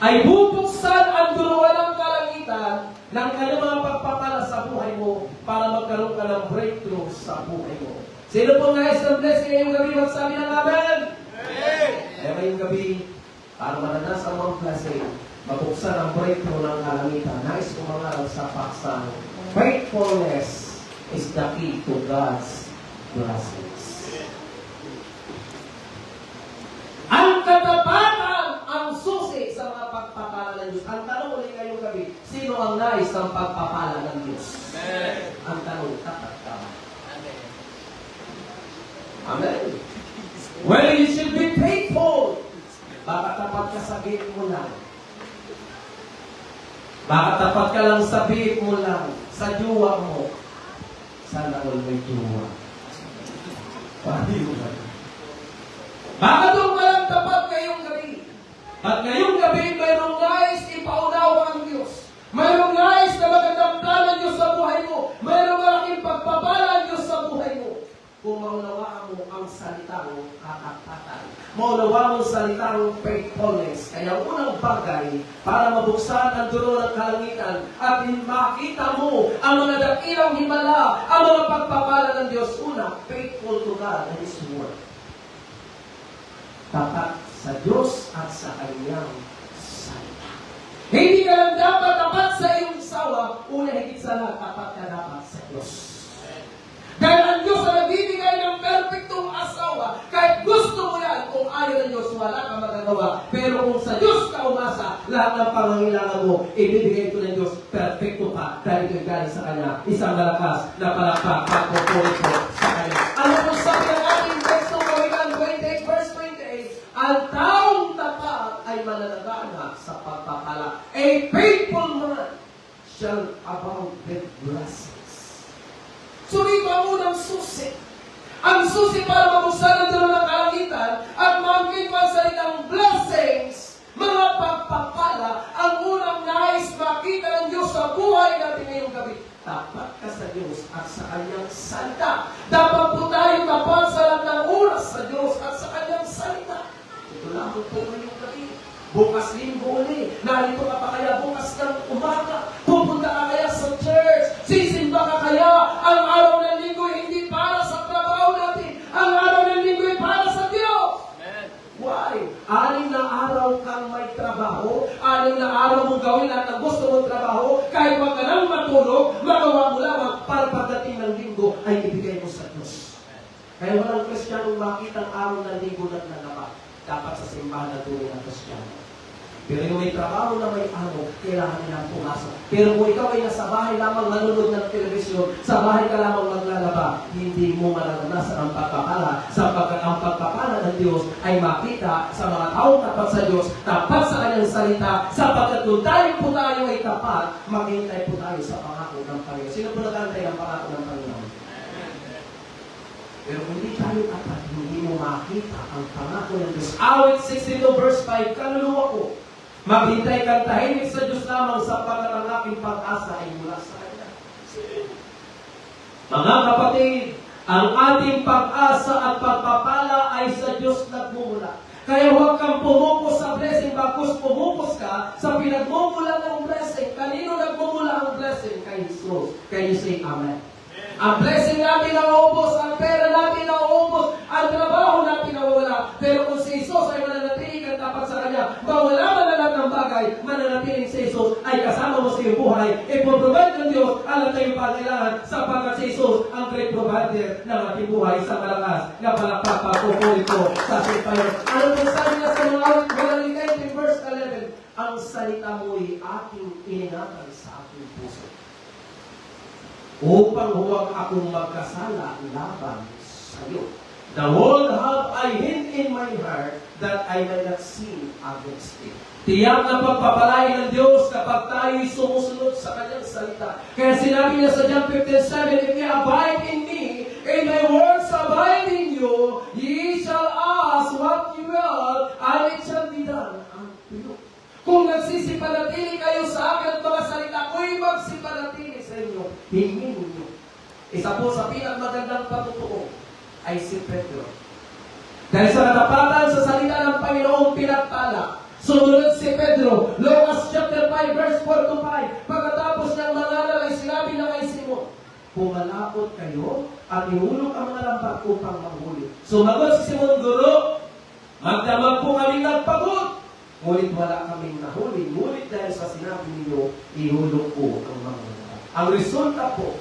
Ay bubuksan ang duruan ng kalangitan ng kanyang mga pagpapala sa buhay mo para magkaroon ka ng breakthrough sa buhay mo. Sino po nais ng blessing ngayong gabi? Magsabi ng amen! Kaya ngayong gabi, para mananasan mo ang blessing, mabuksan ang breakthrough ng kalangitan. Nais kong mangaral sa paksang, faithfulness is the key to God's blessings. Ang katapatan ang susi sa mga pagpapala ng Diyos. Ang tanong ulit ngayong gabi, sino ang nais ng pagpapala ng Diyos? Amen. Ang tanong, tapat ka. Amen. Amen. Well, you should be faithful. Baka tapat ka sa gate mo lang. Baka tapat ka lang sa bait mo lang. Sa juwa mo. Sana all may juwa. Pati mo ba? Baka doon walang tapat ngayong gabi. At ngayong gabi, mayroong nais ipaunawa ang Diyos. Mayroong nais na magandang plano ng Diyos sa buhay mo. Mayroong malaking pagpapala ang Diyos sa buhay mo. Kung maunawaan mo ang salitang katapatan. Maunawaan mo ang salitang faithfulness. Kaya unang bagay, para mabuksan ang dulo ng kalangitan at makita mo ang mga dakilang himala, ang mga pagpapala ng Diyos. Una, faithful to God and His Word. Tapat sa Diyos at sa kanyang salita. Hindi ka lang dapat tapat sa iyong sawa, una higit sa lahat, tapat ka dapat sa Diyos. Dahil ang Diyos ang nagbibigay ng perfectong asawa, kahit gusto mo yan, kung ayaw ng Diyos, wala kang magagawa. Pero kung sa Diyos ka umasa, lahat ng pangangailangan mo, ibibigay ito ng Diyos, perfecto pa, dahil ito'y galing sa Kanya, isang malakas na palakpak, pagpupulit mo sa Kanya. Ano kung sabi ng ating teksto, Kawikaan 28, verse 28, ang taong tapat ay mananagana sa pagpapala. A faithful man shall abound with blessings. So ito ang unang susi. Ang susi para mabuksan ang dulo ng kalangitan at maangkin pa ang salitang blessings, mga pagpapala, ang unang nais makita ng Diyos sa buhay natin ngayong gabi. Tapat ka sa Diyos at sa Kanyang salita. Dapat po tayo tapat sa lahat ng oras sa Diyos at sa Kanyang salita. Ito lamang po ngayong gabi. Bukas linggo uli. Narito ka pa kaya bukas ng umaga. Pupunta ka kaya sa church. Sisimba ka kaya. Ang araw ng linggo hindi para sa trabaho natin. Ang araw ng linggo ay para sa Diyos. Amen. Why? 6 na araw kang may trabaho. 6 na araw mong gawin lahat ng gusto mong trabaho. Kahit wag ka nang matulog, magawa mo lamang para pagdating ng linggo ay ibigay mo sa Diyos. Kaya walang Kristiyanong makita ang araw ng linggo na nalaman. Dapat sa simbahan na tunay na Kristiyano. Pero yung may trabaho na may amo, kailangan nilang pumasok. Pero kung ikaw ay nasa bahay lamang nanonood ng telebisyon, sa bahay ka lamang maglalaba, hindi mo mararanasan ang pagpapala, sapagkat ang pagpapala ng Diyos ay makita sa mga taong tapat sa Diyos, tapat sa kanyang salita, sapagkat kung tayo po tayo ay tapat, maghintay po tayo sa pangako ng Panginoon. Sino po nagantay ang pangako ng Panginoon? Pero kung hindi tayo tapat, hindi mo makita ang pangako ng Diyos. Awit 62 verse 5, kaluluwa ko, maghintay kang tahimik sa Diyos lamang sapagkat ang aking pag-asa ay mula sa Kanya. Mga kapatid, ang ating pag-asa at pagpapala ay sa Diyos nagmumula. Kaya huwag kang pumupos sa blessing, bakos pumupos ka sa pinagmumula ng blessing. Kanino nagmumula ang blessing? Kay Jesus. Can you say Amen? Ang blessing natin nauubos, ang pera natin nauubos, ang trabaho natin nawawala. Pero kung si Jesus ay mananatili kang tapat sa Kanya, mawala man na lahat ng bagay, mananatili si Jesus ay kasama mo sa iyong buhay. I-provide ng Diyos ang lahat ng pangailangan sapagkat si Jesus ang great provider ng ating buhay sa malakas na palakpak pagpupuli ko sa sipayon. Ano po sabi niya sa mga awit, walang verse 11, ang salita mo'y aking iningatan sa aking puso, upang huwag akong magkasala laban sa iyo. The world have I hid in my heart that I may not sin against it. Tiyak na pagpapalain ng Diyos kapag tayo'y sumusunod sa Kanyang salita. Kaya sinabi niya sa John 15:7, if you abide in me, and my words abide in you, ye shall ask what you will, and it shall be done unto you. Kung nagsisipanatili kayo sa akin at mga salita ko'y magsipanatili sa inyo, hingin ninyo. Isa po sa pinagmagandang patutuo ay si Pedro. Dahil sa katapatan sa salita ng Panginoong pinagpala, sumunod si Pedro, Lucas chapter 5 verse 4 to 5, pagkatapos ng mangaral ay sinabi na kay Simon, pumalakot kayo at ihulog ang mga lambat upang manghuli. Sumagot si Simon, Guro, magdamag po kami nagpagod. Ngunit wala kaming nahuli. Ngunit dahil sa sinabi ninyo, ihulog po ang mga lambat. Ang resulta po,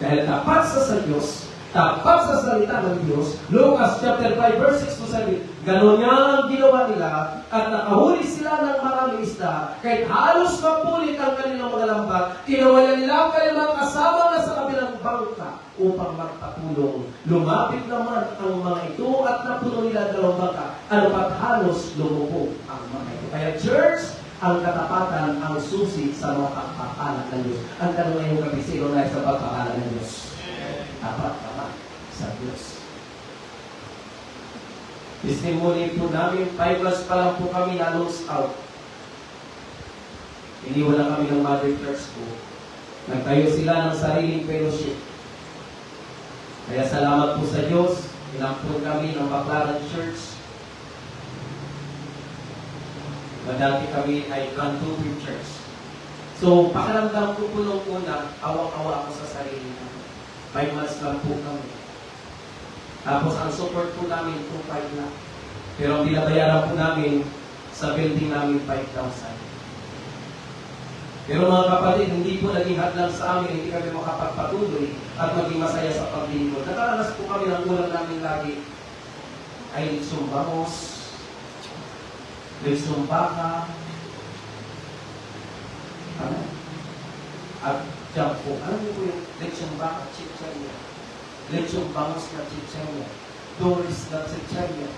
dahil tapat sa Diyos, tapat sa salita ng Diyos, Lucas chapter 5 verse 6 to 7, gano'n nga ang ginawa nila at nakahuli sila ng maraming isda. Kahit halos mapulit ang kanilang mga lambat, tinawalan nila ang kanilang kasama na sa kabilang bangka upang magpatulong. Lumapit naman ang mga ito at napuno nila dalawang bangka. Ano pat halos lumubog ang mga ito. Kaya church, ang katapatan ang susi sa mga pagpapala ng Diyos. Ang tanong ngayong gabi, sino na sa pagpapala ng Diyos? Tapat sa Diyos. Testimony po namin, 5 months pa lang po kami na-lose out. Iniwan lang kami ng mother church ko. Nagtayo sila ng sariling fellowship. Kaya salamat po sa Diyos. Inampun kami ng Baclaran Church. Dati kami ay Cantupin Church. So, pakiramdam ko po nung una, awang-awa ako sa sarili namin. 5 months lang po kami. Tapos, ang support po namin, 2,500 lang. Pero ang binabayaran po namin sa building namin, 5,000. Pero mga kapatid, hindi po naging hadlang sa amin, hindi kami makapagpatuloy at maging masaya sa paglingkod. Nakaranas po kami ng kulang namin lagi ay sumbamos, sumbaka, at dyan po, alam niyo po yung lechong baka, chichanya, lechong bangos na chichanya, doris na chichanya,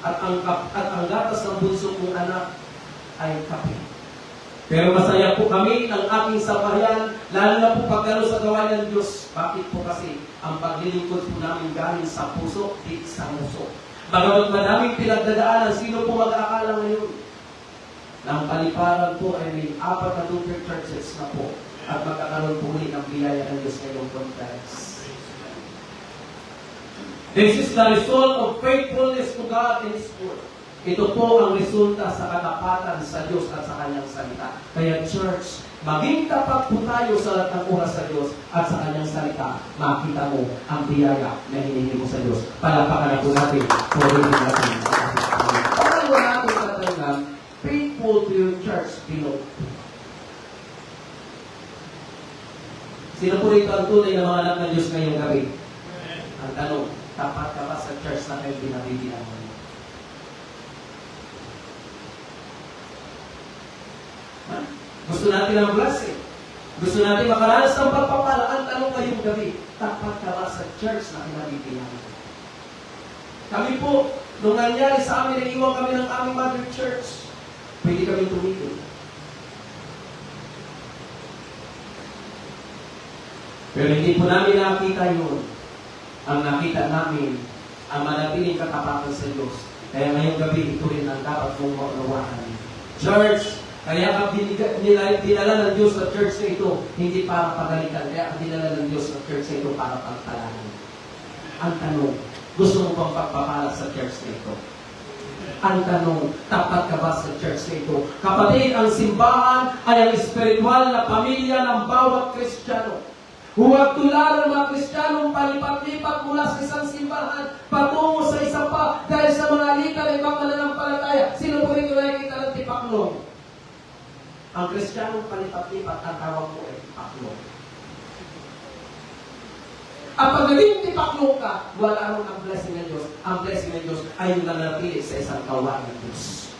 at ang gatas ng bunso kong anak ay kape. Pero masaya po kami ng aking samayan, lalo na po pagkano sa gawain ng Diyos. Bakit po kasi ang paglilingkod po namin galing sa puso, di sa muso. Bagamat madaming pinagdadaanan, sino po mag-aakala ngayon? Nang paliparan po ay may 4 na super churches na po at magkakaroon po ulit ng biyaya ng Diyos ngayong conference. This is the result of faithfulness to God and His Word. Ito po ang resulta sa katapatan sa Diyos at sa Kanyang salita. Kaya church, maging tapat po tayo sa lahat ng oras sa Diyos at sa Kanyang salita. Makita mo ang biyaya na hinihingi mo sa Diyos. Palapakan na po natin. Purihin natin. Paano natin tatandaan, faithful to your church below. Sino po rito ang tunay na mga anak ng Diyos ngayong gabi? Ang tanong, tapat ka ba sa church na kayo binabibilang mo? Gusto natin ang blessing. Gusto natin makaranas ng pagpapala. Ang tanong ngayong gabi, tapat ka ba sa church na kinabibilang? Kami po, nung nangyari sa amin, naiiwan kami ng aming mother church. Pwede kami tumigil. Pero hindi po namin nakita yun. Ang nakita namin, ang manatiling katapatan sa Diyos. Kaya ngayong gabi, ito rin ang dapat mong maunawakan. Church, kaya ka dinala ng Diyos sa church na ito, hindi para pagalitan. Kaya ka dinala ng Diyos sa church na ito para pagpalanan. Ang tanong, gusto mo bang pagpapala sa church na ito? Ang tanong, tapat ka ba sa church na ito? Kapatid, ang simbahan ay ang espiritual na pamilya ng bawat Kristiyano. Huwag tularan mga Kristiyanong palipat-lipat mula sa isang simbahan patungo sa isa pa dahil sa mga alita ng ibang mananampalataya. Sino po rin nakikita ng tipaklong? Ang Kristiyanong palipat-lipat, ang tawag mo ay tipaklong. At pag naging tipaklong ka, wala rin ang blessing ng Diyos. Ang blessing ng Diyos ay yung nanatili sa isang kawan ng Diyos.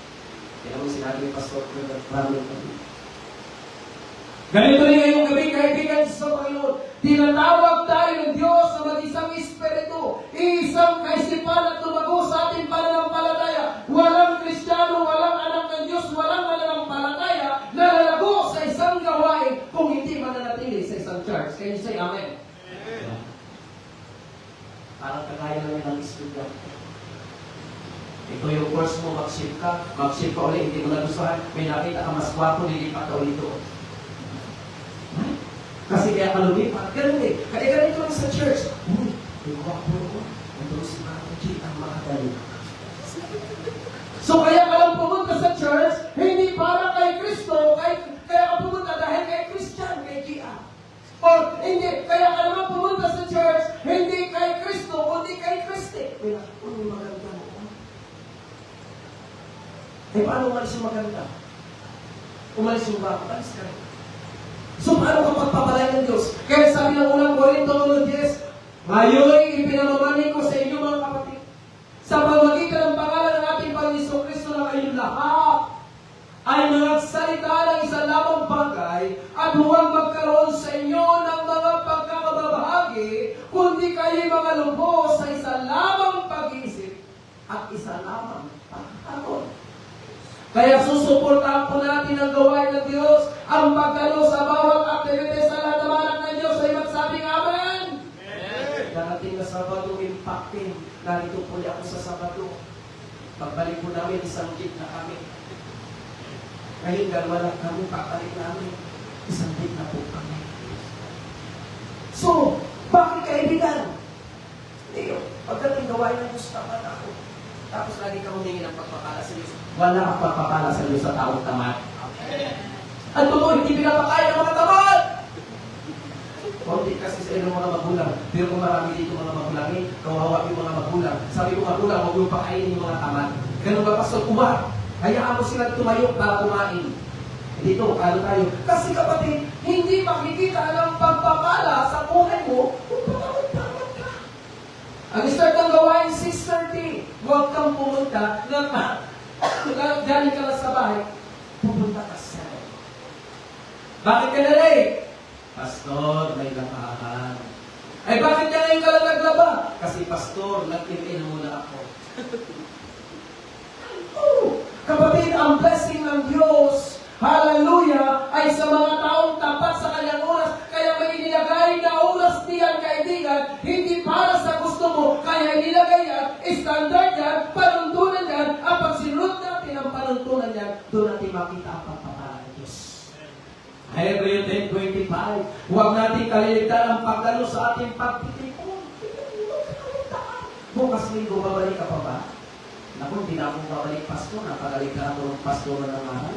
Kaya mo sinabi ng Pastor Ronald kami. Ganito rin ngayong gabi, kaibigan sa Panginoon. Tinatawag tayo ng Diyos na mag-isang Espiritu, isang kaisipan at lumago sa ating pananampalataya. Walang Kristiyano, walang anak ng Diyos, walang mananampalataya na lalago sa isang gawain kung hindi mananatili sa isang church. Can you say Amen? Amen. Parang kagaya lang yan ng estudyante. Ito yung course mo, mag-ship ka ulit, hindi mo nagustuhan, may nakita ka mas gwapo, lilipat ka ulit doon. Kasi kaya kalumipat, ganun eh. Kaya ganito lang sa church. Uy, yung gwapo ko, nandun si Mama G ang makadali. So kaya ka lang pumunta sa church, hindi para kay Kristo, kaya ka pumunta dahil kay Christian, kay Gia. Or hindi, kaya ka naman pumunta sa church, hindi kay Kristo, kundi kay Christi. Kaya, uy, maganda mo. Eh, paano umalis yung maganda? Umalis yung baka, umalis ka rin. So, paano ka pagpapalay ng Diyos? Kaya sabi ng unang Korinto 1:10, ngayon, ipinamamani ko sa inyo mga kapatid, sa pamamagitan ng pangalan ng ating Panginoon Kristo na kayong lahat ay nagsalita ng isang lamang bagay at huwag magkaroon sa inyo ng mga pagkakababahagi, kundi kayo mga lubos sa isang lamang pag-iisip at isa lamang pagkakaroon. Kaya susuportahan po natin ang gawain ng Diyos, ang pagdalo sa bawat aktivities sa lahat ng anak ng Diyos ay magsabing Amen! Darating na Sabado, impacting. Narito po ako sa Sabado. Pagbalik po namin, isang jeep na kami. Ngayon, dalawa lang kami, pagbalik namin. Isang jeep na po kami. So, bakit kaibigan? Hindi yun. Pagdating gawain ng Diyos, tapat ako. Tapos lagi ka humingi ng pagpapala sa Diyos. Wala kang pagpapala sa Diyos sa taong tamad. At totoo, hindi pinapakain ng mga tamad! Kunti kasi sa ilang mga magulang. Pero kung marami dito mga magulang, kawawa yung mga magulang. Sabi ko magulang, huwag yung pakainin yung mga tamad. Ganun ba, Pastor? Kuha. Hayaan mo sila tumayo para kumain. Dito, ano tayo? Kasi kapatid, hindi makikita ng pagpapala sa buhay mo kung tamad-tamad ka. Ang start ng gawain, 6:30. Huwag kang pumunta galing ka lang sa bahay, pupunta ka sa Bakit ka na late? Pastor, may labahan. Ay bakit ka ngayon ka lang naglaba? Kasi Pastor, nag-in muna ako. Kapatid, ang blessing ng Diyos, hallelujah, ay sa mga taong tapat sa kanyang oras. Kaya may inilagay na oras niyan, kaibigan, hindi para sa gusto mo. Kaya inilagay yan, standard yan, panuntunan yan, at pag sinunod natin ang panuntunan yan, doon natin makita ang pagpapala ng Diyos. Hebrew 10:25, huwag natin kaliligtan ang pagdalo sa ating pagtitipon. Bukas linggo, babalik ka pa ba? Naku, hindi na akong babalik, Pastor. Napagaling ka ako ng Pastor na mahal.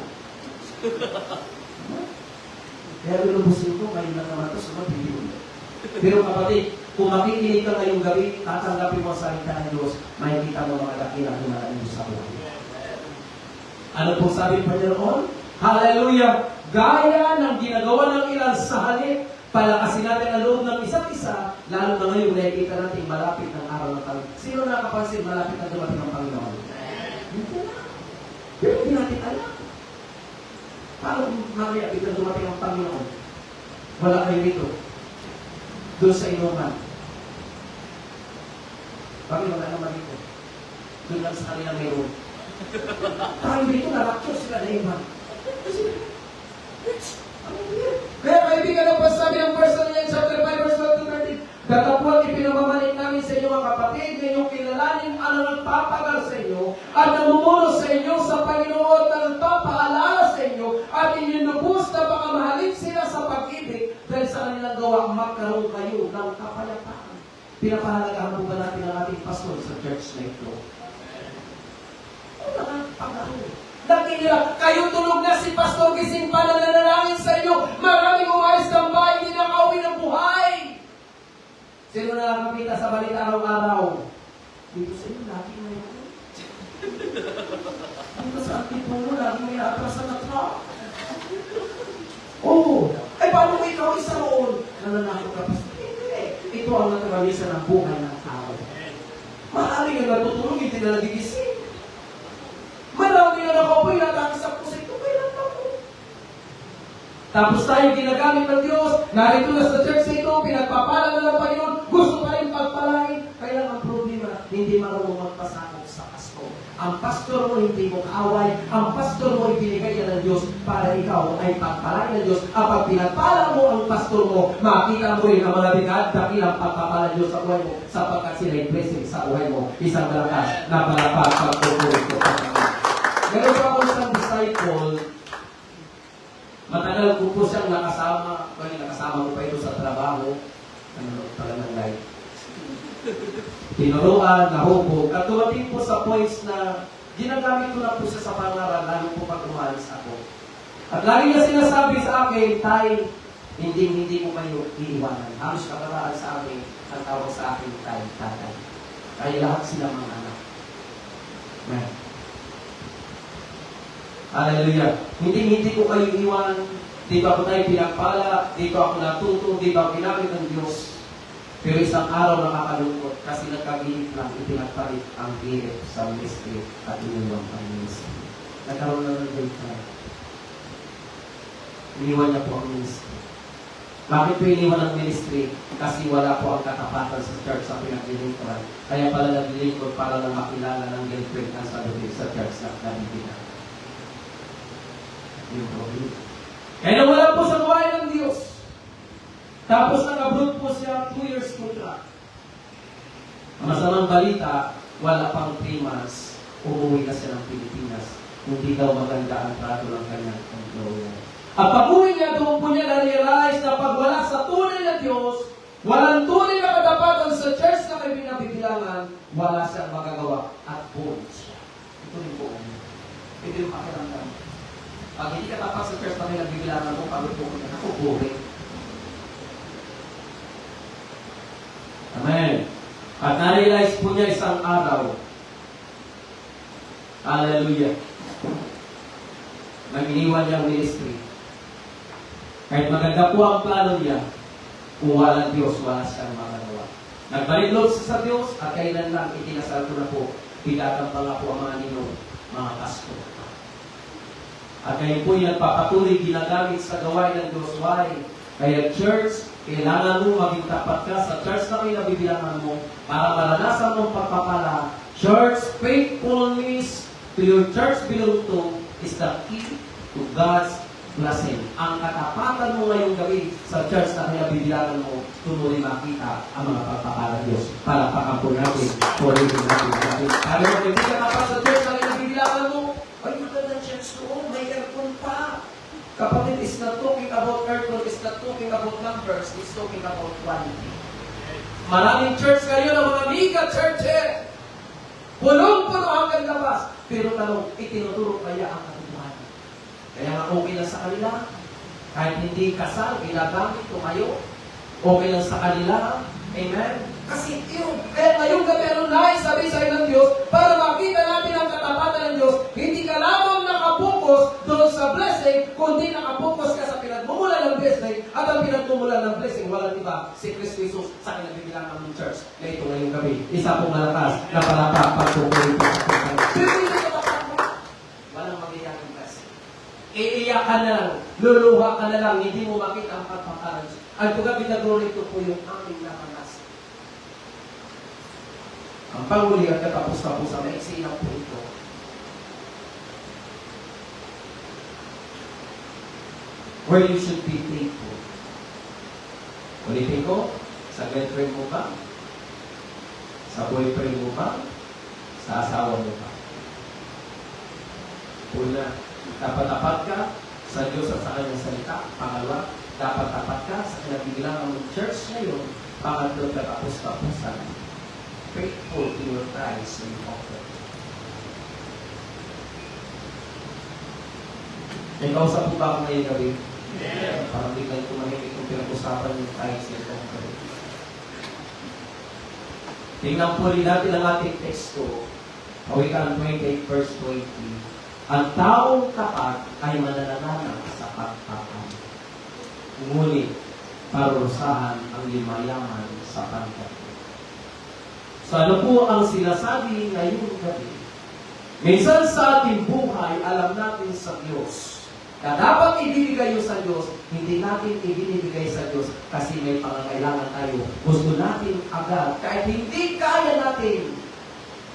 Kaya lubusin ko, ngayon lang naman ito, sunod, hindi ulit. Pero kapatid, kung makikinig ka ngayong gabi, tatanggapin mo ang salita ng Diyos, makikita mo mga dakilang himalang Diyos sa buhay. Ano po sabi pa niyoon? Hallelujah! Gaya ng ginagawa ng ilan sa halip, palakasin natin ang loob ng isa't isa, lalo na ngayon nakikita natin malapit ng araw ng Panginoon. Sino nakapansin malapit na dumating ng Panginoon? Hindi na. Pero hindi natin alam. Paano mamaya biglang dumating ang Panginoon? Wala kayo dito. Doon sa inuman. Bakit wala naman dito? Doon lang sa kanilang mayroon. Tayo dito, na-rapture sila na iba. Kaya kaibigan, ang pasabi ng verse na yan, chapter 5, verse 1 to 13, datapwat ipinamamalit namin sa inyo mga kapatid, na inyong kilalanin ang nagpapagal sa inyo, at namumuno sa inyo sa Panginoon na nagpapaalala sa inyo, at inyong lubos na baka mahalin sila sa pag-ibig, dahil sa kanilang gawa, magkaroon kayo ng kapayapaan. Pinapahalagahan mo ba natin ang ating pastor sa church na ito? Nagtinira, kayo tulog na si Pastor gising pa na nanalangin sa inyo. Maraming umalis ng bahay, hindi nakauwi ng buhay. Sino na nakakita sa balita araw-araw? Dito sa inyo, lagi may ako. Dito sa ating puno, lagi may atras na truck. Oh, ay paano mo ikaw isa roon? Nananakot ka, Pastor. Ito ang naturalisa ng buhay ng tao. Maraming ang natutulog, hindi na nagigising. Marami na nakaupoy na dati sa puso ito, kailan ako? Tapos tayo ginagamit ng Diyos, narito na sa church na ito, pinagpapala na ng Panginoon, gusto pa rin pagpalain. Kaya ang problema, hindi marunong magpasakot sa pastor. Ang pastor mo hindi mo kaaway, ang pastor mo ibinigay yan ng Diyos para ikaw ay pagpalain ng Diyos. Kapag pinagpala mo ang pastor mo, makita mo rin ang mga bigat, dakilang pagpapala ng Diyos sa buhay mo, sapagkat sila ay blessing sa buhay mo. Isang malakas na palapag pagpupulit ko. Meron pa ako isang disciple, matagal ko po siyang nakasama, nakasama ko pa ito sa trabaho, ano pala ng life. Tinuruan, nahubog, at dumating po sa points na ginagamit ko na po siya sa pangaral, lalo po pag umalis ako. At lagi niya sinasabi sa akin, Tay, hindi ko kayo iiwanan. Halos kabaraan sa akin, ang tawag sa akin, Tay, Tatay. Kaya lahat sila mga anak. Amen. Hallelujah. Hindi ko kayo iwan. Dito ako tayo pinagpala. Dito ako natuto. Dito ako ginamit ng Diyos. Pero isang araw nakakalungkot kasi nagkagilip lang ipinagpalit ang gift sa ministry at iniwan ang ministry. Nagkaroon na ng date na. Iniwan niya po ang ministry. Bakit po iniwan ang ministry? Kasi wala po ang katapatan sa church sa pinaglilingkuran. Kaya pala naglilingkod para lang makilala ng girlfriend ang salutin sa church na nabibigyan. Yung problem. Kaya nawala po sa buhay ng Diyos. Tapos nag-abroad po siya 2 years contract. Ang masamang balita, wala pang 3 months, umuwi na siya ng Pilipinas. Hindi daw maganda ang trato ng kanyang employer. At pag-uwi niya, doon po niya na-realize na pag wala sa tunay na Diyos, walang tunay na katapatan sa church na may binabibilangan, wala siyang magagawa at bored siya. Ito rin po. Ito yung pakiramdam. Pag hindi ka tapat sa church na may nagbibilangan mo, pagod po ko na ako, boring. Amen. At na-realize po niya isang araw. Hallelujah. Nag-iniwan niya ang ministry. Kahit maganda po ang plano niya, kung walang Diyos, wala siyang magagawa. Nagbalik sa Diyos, at kailan lang itinasal ko na po, bilatang pa nga po ang mga ninong, mga pastor. At kayo po yung nagpapatuloy ginagamit sa gawain ng Diyos. Why? Kaya church, kailangan mo maging tapat ka sa church na may nabibilangan mo para maranasan mong pagpapala. Church, faithfulness to your church belong to is the key to God's blessing. Ang katapatan mo ngayong gabi sa church na may nabibilangan mo, tuloy makita ang mga pagpapala ng Diyos. Para pakampun natin, purihin natin. Sabi mo, hindi ka tapat sa church na may nabibilangan mo, ay, magandang church doon, may aircon pa. Kapatid, is not talking about aircon, is not talking about numbers, is talking about quality. Maraming church kayo na mga mega churches. Punong-puno hanggang labas. Pero tanong, itinuturo kaya ang katubuhan? Kaya nga okay lang sa kanila. Kahit hindi kasal, ginagamit, tumayo. Okay lang sa kanila. Amen? Kasi yun, kaya ngayong gabi ano sabi sa ng Diyos, para makita natin ang katapatan ng Diyos, hindi ka lamang nakapokus doon sa blessing, kundi nakapokus ka sa pinagmumula ng blessing, at ang pinagmumula ng blessing, walang iba, si Kristo Jesus sa kinabibilangan ng church na ito ngayong gabi. Isa pong malakas na palapak pagpupulit sa Kristo. Pero hindi ka walang magiging blessing. iiyak ka na lang, luluha ka na lang, hindi mo makita ang pagpapala. Ang tugabi na glory, ito po yung aming naranasan. Ang panghuli at katapos-tapos ang maiksi lang po ito. Where you should be thankful. Ulitin ko, sa girlfriend mo ba? Sa boyfriend mo ba? Sa asawa mo ba? Una, dapat tapat ka sa Diyos at sa kanyang salita. Pangalawa, dapat tapat ka sa kinabigilan ng church ngayon. Pangatlo, katapos-tapusan. Faithful to your tithes and offering. May kausap po ba ako ngayong gabi? Parang di kayo tumahimik kung pinag-usapan yung tithes and offering. Tingnan po rin natin ang ating teksto. Kawikaan 28 verse 20. Ang taong tapat ay mananalanan sa pagtapat. Ngunit, parurusahan ang limayaman sa pagtapat. So ano po ang sinasabi ngayong gabi? Minsan sa ating buhay, alam natin sa Diyos na dapat ibibigay yun sa Diyos, hindi natin ibinibigay sa Diyos kasi may pangangailangan tayo. Gusto natin agad. Kahit hindi kaya natin,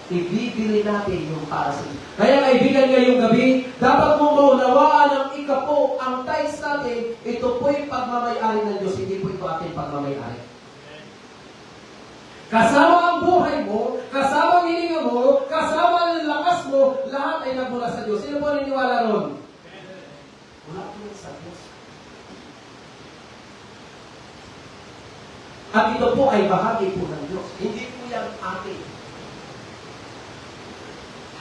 ibibili natin yung para sa Diyos. Kaya kaibigan ngayong gabi, dapat mo maunawaan ang ikapo, ang tithes natin, ito po'y pagmamayari ng Diyos, hindi po ito ating pagmamayari. Kasama ang buhay mo, kasama ang hininga mo, kasama ang lakas mo, lahat ay nagmula sa Diyos. Sino po niniwala ron? Wala po sa Diyos. At ito po ay bahagi po ng Diyos. Hindi po yan atin.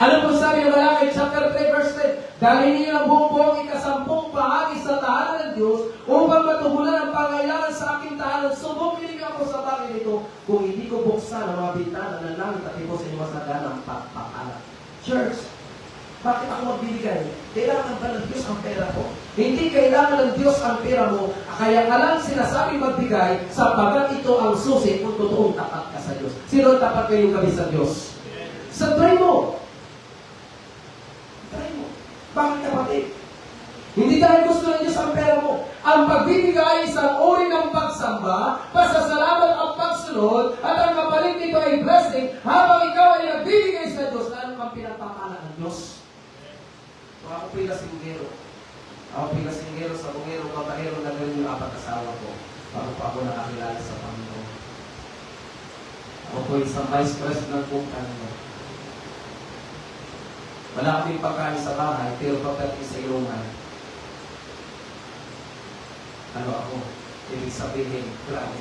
Ano po sabi ng Malaki, chapter 3, verse 10? Dahil niyo ang buong ikasampung bahagi sa tahanan ng Diyos upang matugunan ang pangailangan sa aking tahanan. Sumukilig ako sa bagay nito kung hindi ko buksan ang mga bintana ng langit at ipo sa inyo masaganang pagpapala. Church, bakit ako magbibigay? Kailangan ba ng Diyos ang pera ko? Hindi kailangan ng Diyos ang pera mo. Kaya ka lang sinasabi magbigay sapagkat ito ang susi kung totoong tapat ka sa Diyos. Sino ang tapat kayong gabi sa Diyos? Sa try mo. Try mo. Bakit kapatid? Hindi dahil gusto ng Diyos ang pera mo. Ang pagbibigay isang uri ng pagsamba, pasasalamat at pagsunod, at ang kapalit nito ay blessing habang ikaw ay nagbibigay sa Diyos. Lalo kang pinagpapala ng Diyos. Ako pinasinggero. Ako pinasinggero sa bungero, kabahero na ganyan yung apat asawa ko. Bago pa ako nakakilala sa Panginoon. Ako po isang vice president ng kumpanya. Wala kaming pagkain sa bahay, pero pagdating sa ilungan. Ano ako? Ibig sabihin, grabe.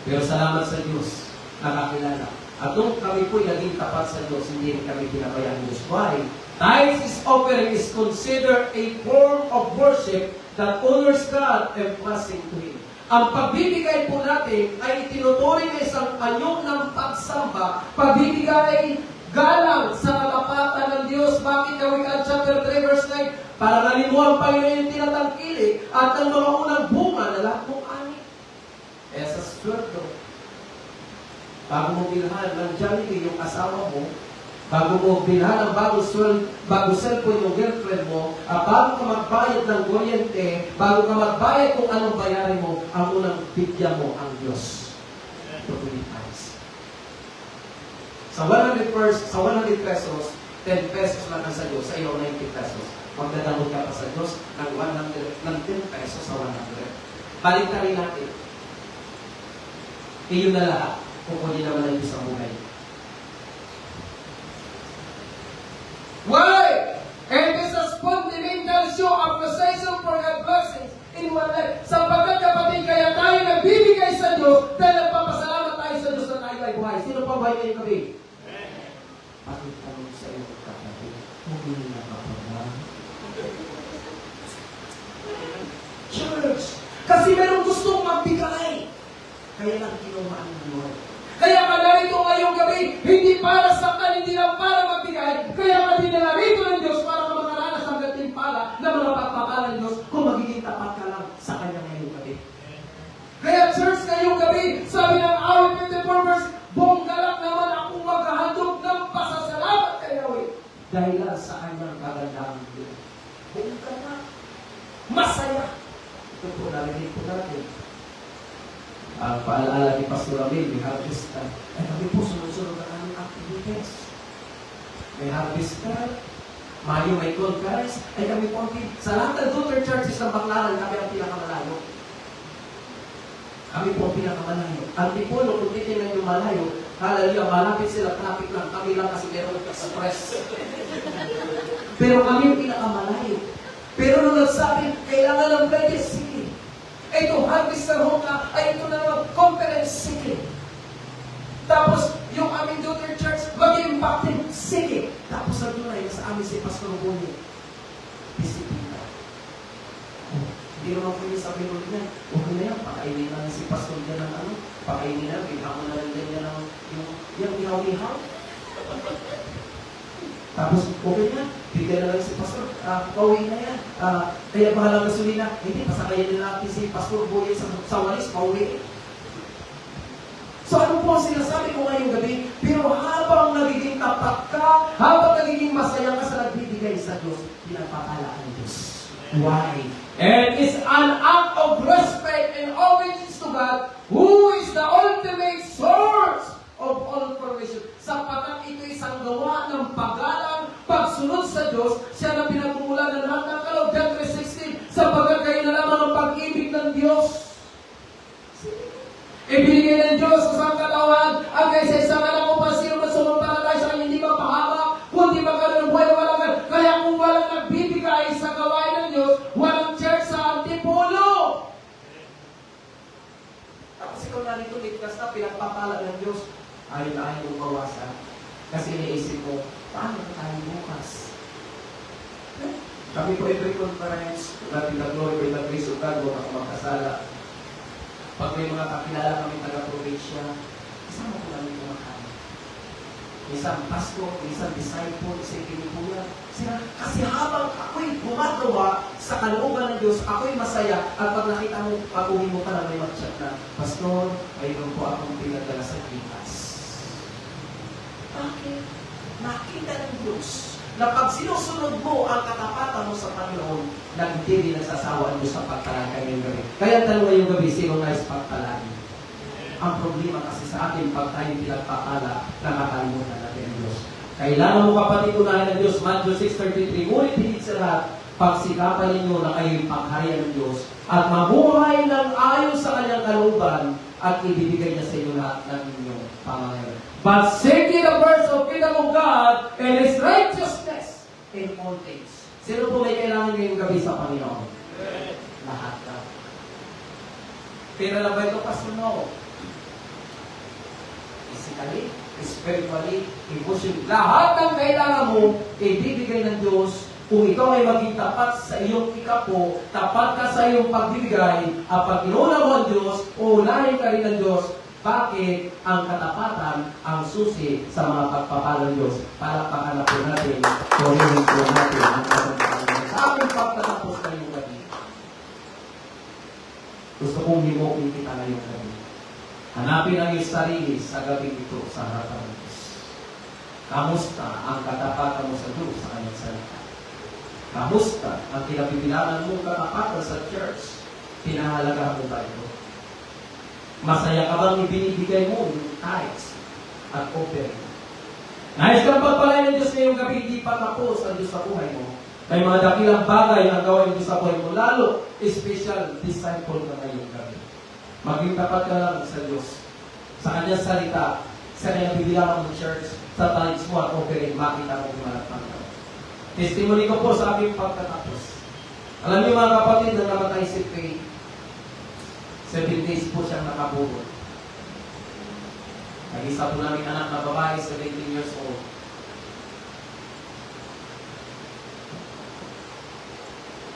Pero salamat sa Diyos, nakakilala. At nung kami po naging tapat sa Diyos, hindi rin kami pinabayaan ng Diyos. Why? Tithes is offering is considered a form of worship that honors God and blessing to Him. Ang pagbibigay po natin ay itinuturing na isang anyong ng pagsamba, pagbibigay galang sa katapatan ng Diyos. Bakit Kawikaan chapter 3 verse 9? Para nalin mo ang Panginoon yung tinatangkili at ang mga unang bunga na lahat mong ani. Eh sa sweldo, bago mo bilhan ng Jollibee yung asawa mo, bago mo bilhan ang bago cellphone yung girlfriend mo, bago ka magbayad ng kuryente, bago ka magbayad kung anong bayarin mo, ang unang bigyan mo ang Diyos. Ito po yung tithes. Sa 100 pesos, 10 pesos lang ang sa Diyos, sa iyo 90 pesos. Magdadamot ka pa sa Diyos ng 10 pesos sa 100. Balik na rin natin. Iyon na lahat, kukunin naman ang Diyos ang buhay. Why? It is a fundamental show appreciation for God's blessings in one life. Sapagkat kapatid, kaya tayo nagbibigay sa Diyos dahil nagpapasalamat tayo sa Diyos na tayo ay buhay. Sino pa buhay ngayong gabi? Bakit tanong sa iyo kapatid? Hindi na kapatid. Church, kasi merong gustong magbigay. Kaya lang kinuhaan ng Lord. Kaya ka narito ngayong gabi, hindi para sa kan, hindi lang para magbigay. Kaya ka dinarito ng Diyos para ka makaranas ng gantimpala na mga pagpapala ng Diyos kung magiging tapat ka lang sa Kanya ngayong gabi. Kaya church, ngayong gabi, sabi ng awit 54 verse, buong galak naman akong maghahandog ng pasasalamat kay Yahweh dahil lang sa Kanyang kagandahan. Buong galak. masaya. Ito po, narinig po natin. Ang paalaala ni Pastor Amil, may harvest time. Ay kami po, sunod-sunod ang aming activities. May harvest time. Mayo may conference. Ay kami po, sa lahat ng daughter churches ng Baclaran, kami ang pinakamalayo. Kami po ang pinakamalayo. Ang Tipolo, kung titignan yung malayo, hallelujah, malapit sila, traffic lang. Kami lang kasi meron express. Pero kami ang pinakamalayo. Pero nung nagsabi, kailangan ng Venice City. Ito, harvest na home na, ay ito na naman, conference city. Tapos, yung aming daughter church, mag-impact din, sige. Tapos, nandun na sa amin si Pastor Bonnie. Disiplina. Hindi naman po yung sabi mo niya, okay na yan, pakainin na si Pastor niya ng ano, pakainin na, bigyan mo na rin niya ng yung ihaw-ihaw. Tapos, okay na, bigyan na lang si Pastor, pauwi na yan. Kaya bahalang gasolina, hindi, pasakayan na natin si Pastor Boye sa walis, pauwi. So, ano po ang sinasabi ko ngayong gabi? Pero habang nagiging tapat ka, habang nagiging masaya ka sa nagbibigay sa Diyos, pinagpapala ang Diyos. Why? And it's an act of respect and obedience to God, who is the ultimate source of all provision. Sapagkat ito isang gawa ng paggalang, pagsunod sa Diyos, siya na pinagmumulan ng lahat ng kaloob. John 3:16, sapagkat kayo na lamang ang pag-ibig ng Diyos. Ibinigay ng Diyos sa isang katawan, ang kaysa isang anak upang sino man sumampalatay sa kanya, hindi mapahama, kundi magkaroon ng buhay na walang. Kaya kung walang nagbibigay sa gawain ng Diyos, walang church sa Antipolo. Tapos ikaw narito, ligtas na, pinagpapala ng Diyos, ayaw na ayaw mawasan. Kasi iniisip mo, paano na tayo bukas? Kami po every conference, natin na glory by the grace of God, huwag ako magkasala. Pag may mga kakilala kami taga-provincia, isama ko namin kumakain. Isang pastor, isang disciple, isang kinukuya. Kasi habang ako'y gumagawa sa kalooban ng Diyos, ako'y masaya. At pag nakita mo, pag-uwi mo pa lang may mag-chat na, Pastor, mayroon po akong pinagdala sa Kikas. Bakit? Nakita ng Diyos na pag sinusunod mo ang katapatan mo sa Panginoon, hindi rin nagsasawa ang Diyos sa pagtalaan ngayong gabi. Kaya tanong ngayong gabi, sino nais pagtalaan? Ang problema kasi sa atin, pag tayo pinagpapala, nakakalimutan natin ang Diyos. Kailangan mo kapatid unahin ng Diyos, Matthew 6:33, ngunit higit sa lahat, pagsikapan ninyo na kayo'y pagharian ng Diyos at mabuhay ng ayon sa kanyang kalooban at ibibigay niya sa inyo lahat ng inyong pangangailangan. But seek ye the first of kingdom of God and His righteousness in all things. Sino po may kailangan ngayong gabi sa Panginoon? Lahat ka. Pero na ba ito personal? Physically, spiritually, emotionally. Lahat ng kailangan mo, ibibigay ng Diyos. Kung ikaw ay maging tapat sa iyong ikapo, tapat ka sa iyong pagbibigay, at pag inuna mo ang Diyos, uunahin ka rin ng Diyos. Bakit ang katapatan ang susi sa mga pagpapala ng Diyos? Palakpakan na po natin, purihin po natin ang kasama. Sa aking pagtatapos ngayong gabi, gusto kong himukin kita ngayong gabi. Hanapin ang iyong sarili sa gabi ito sa harapan ng Diyos. Kamusta ang katapatan mo sa Diyos sa kanyang salita? Kamusta ang kinabibilangan mong katapatan sa church? Pinahalagahan mo ba ito? Masaya ka bang ibinibigay mo yung tithes at offering? Nais kang pagpalain ng Diyos ngayong gabi, hindi pa tapos ang Diyos sa buhay mo. May mga dakilang bagay ang gawin ng Diyos sa buhay mo, lalo special disciple ka ngayong gabi. Maging tapat ka lang sa Diyos, sa kanyang salita, sa kanyang bibilangan ng church, sa tithes mo at offering, makita mo kumalat ng Diyos. Testimony ko po sa aking pagkatapos. Alam niyo mga kapatid na namatay si Faith, 7 days po siyang nakabulot. Nag-isa po namin anak na babae, 17 years old.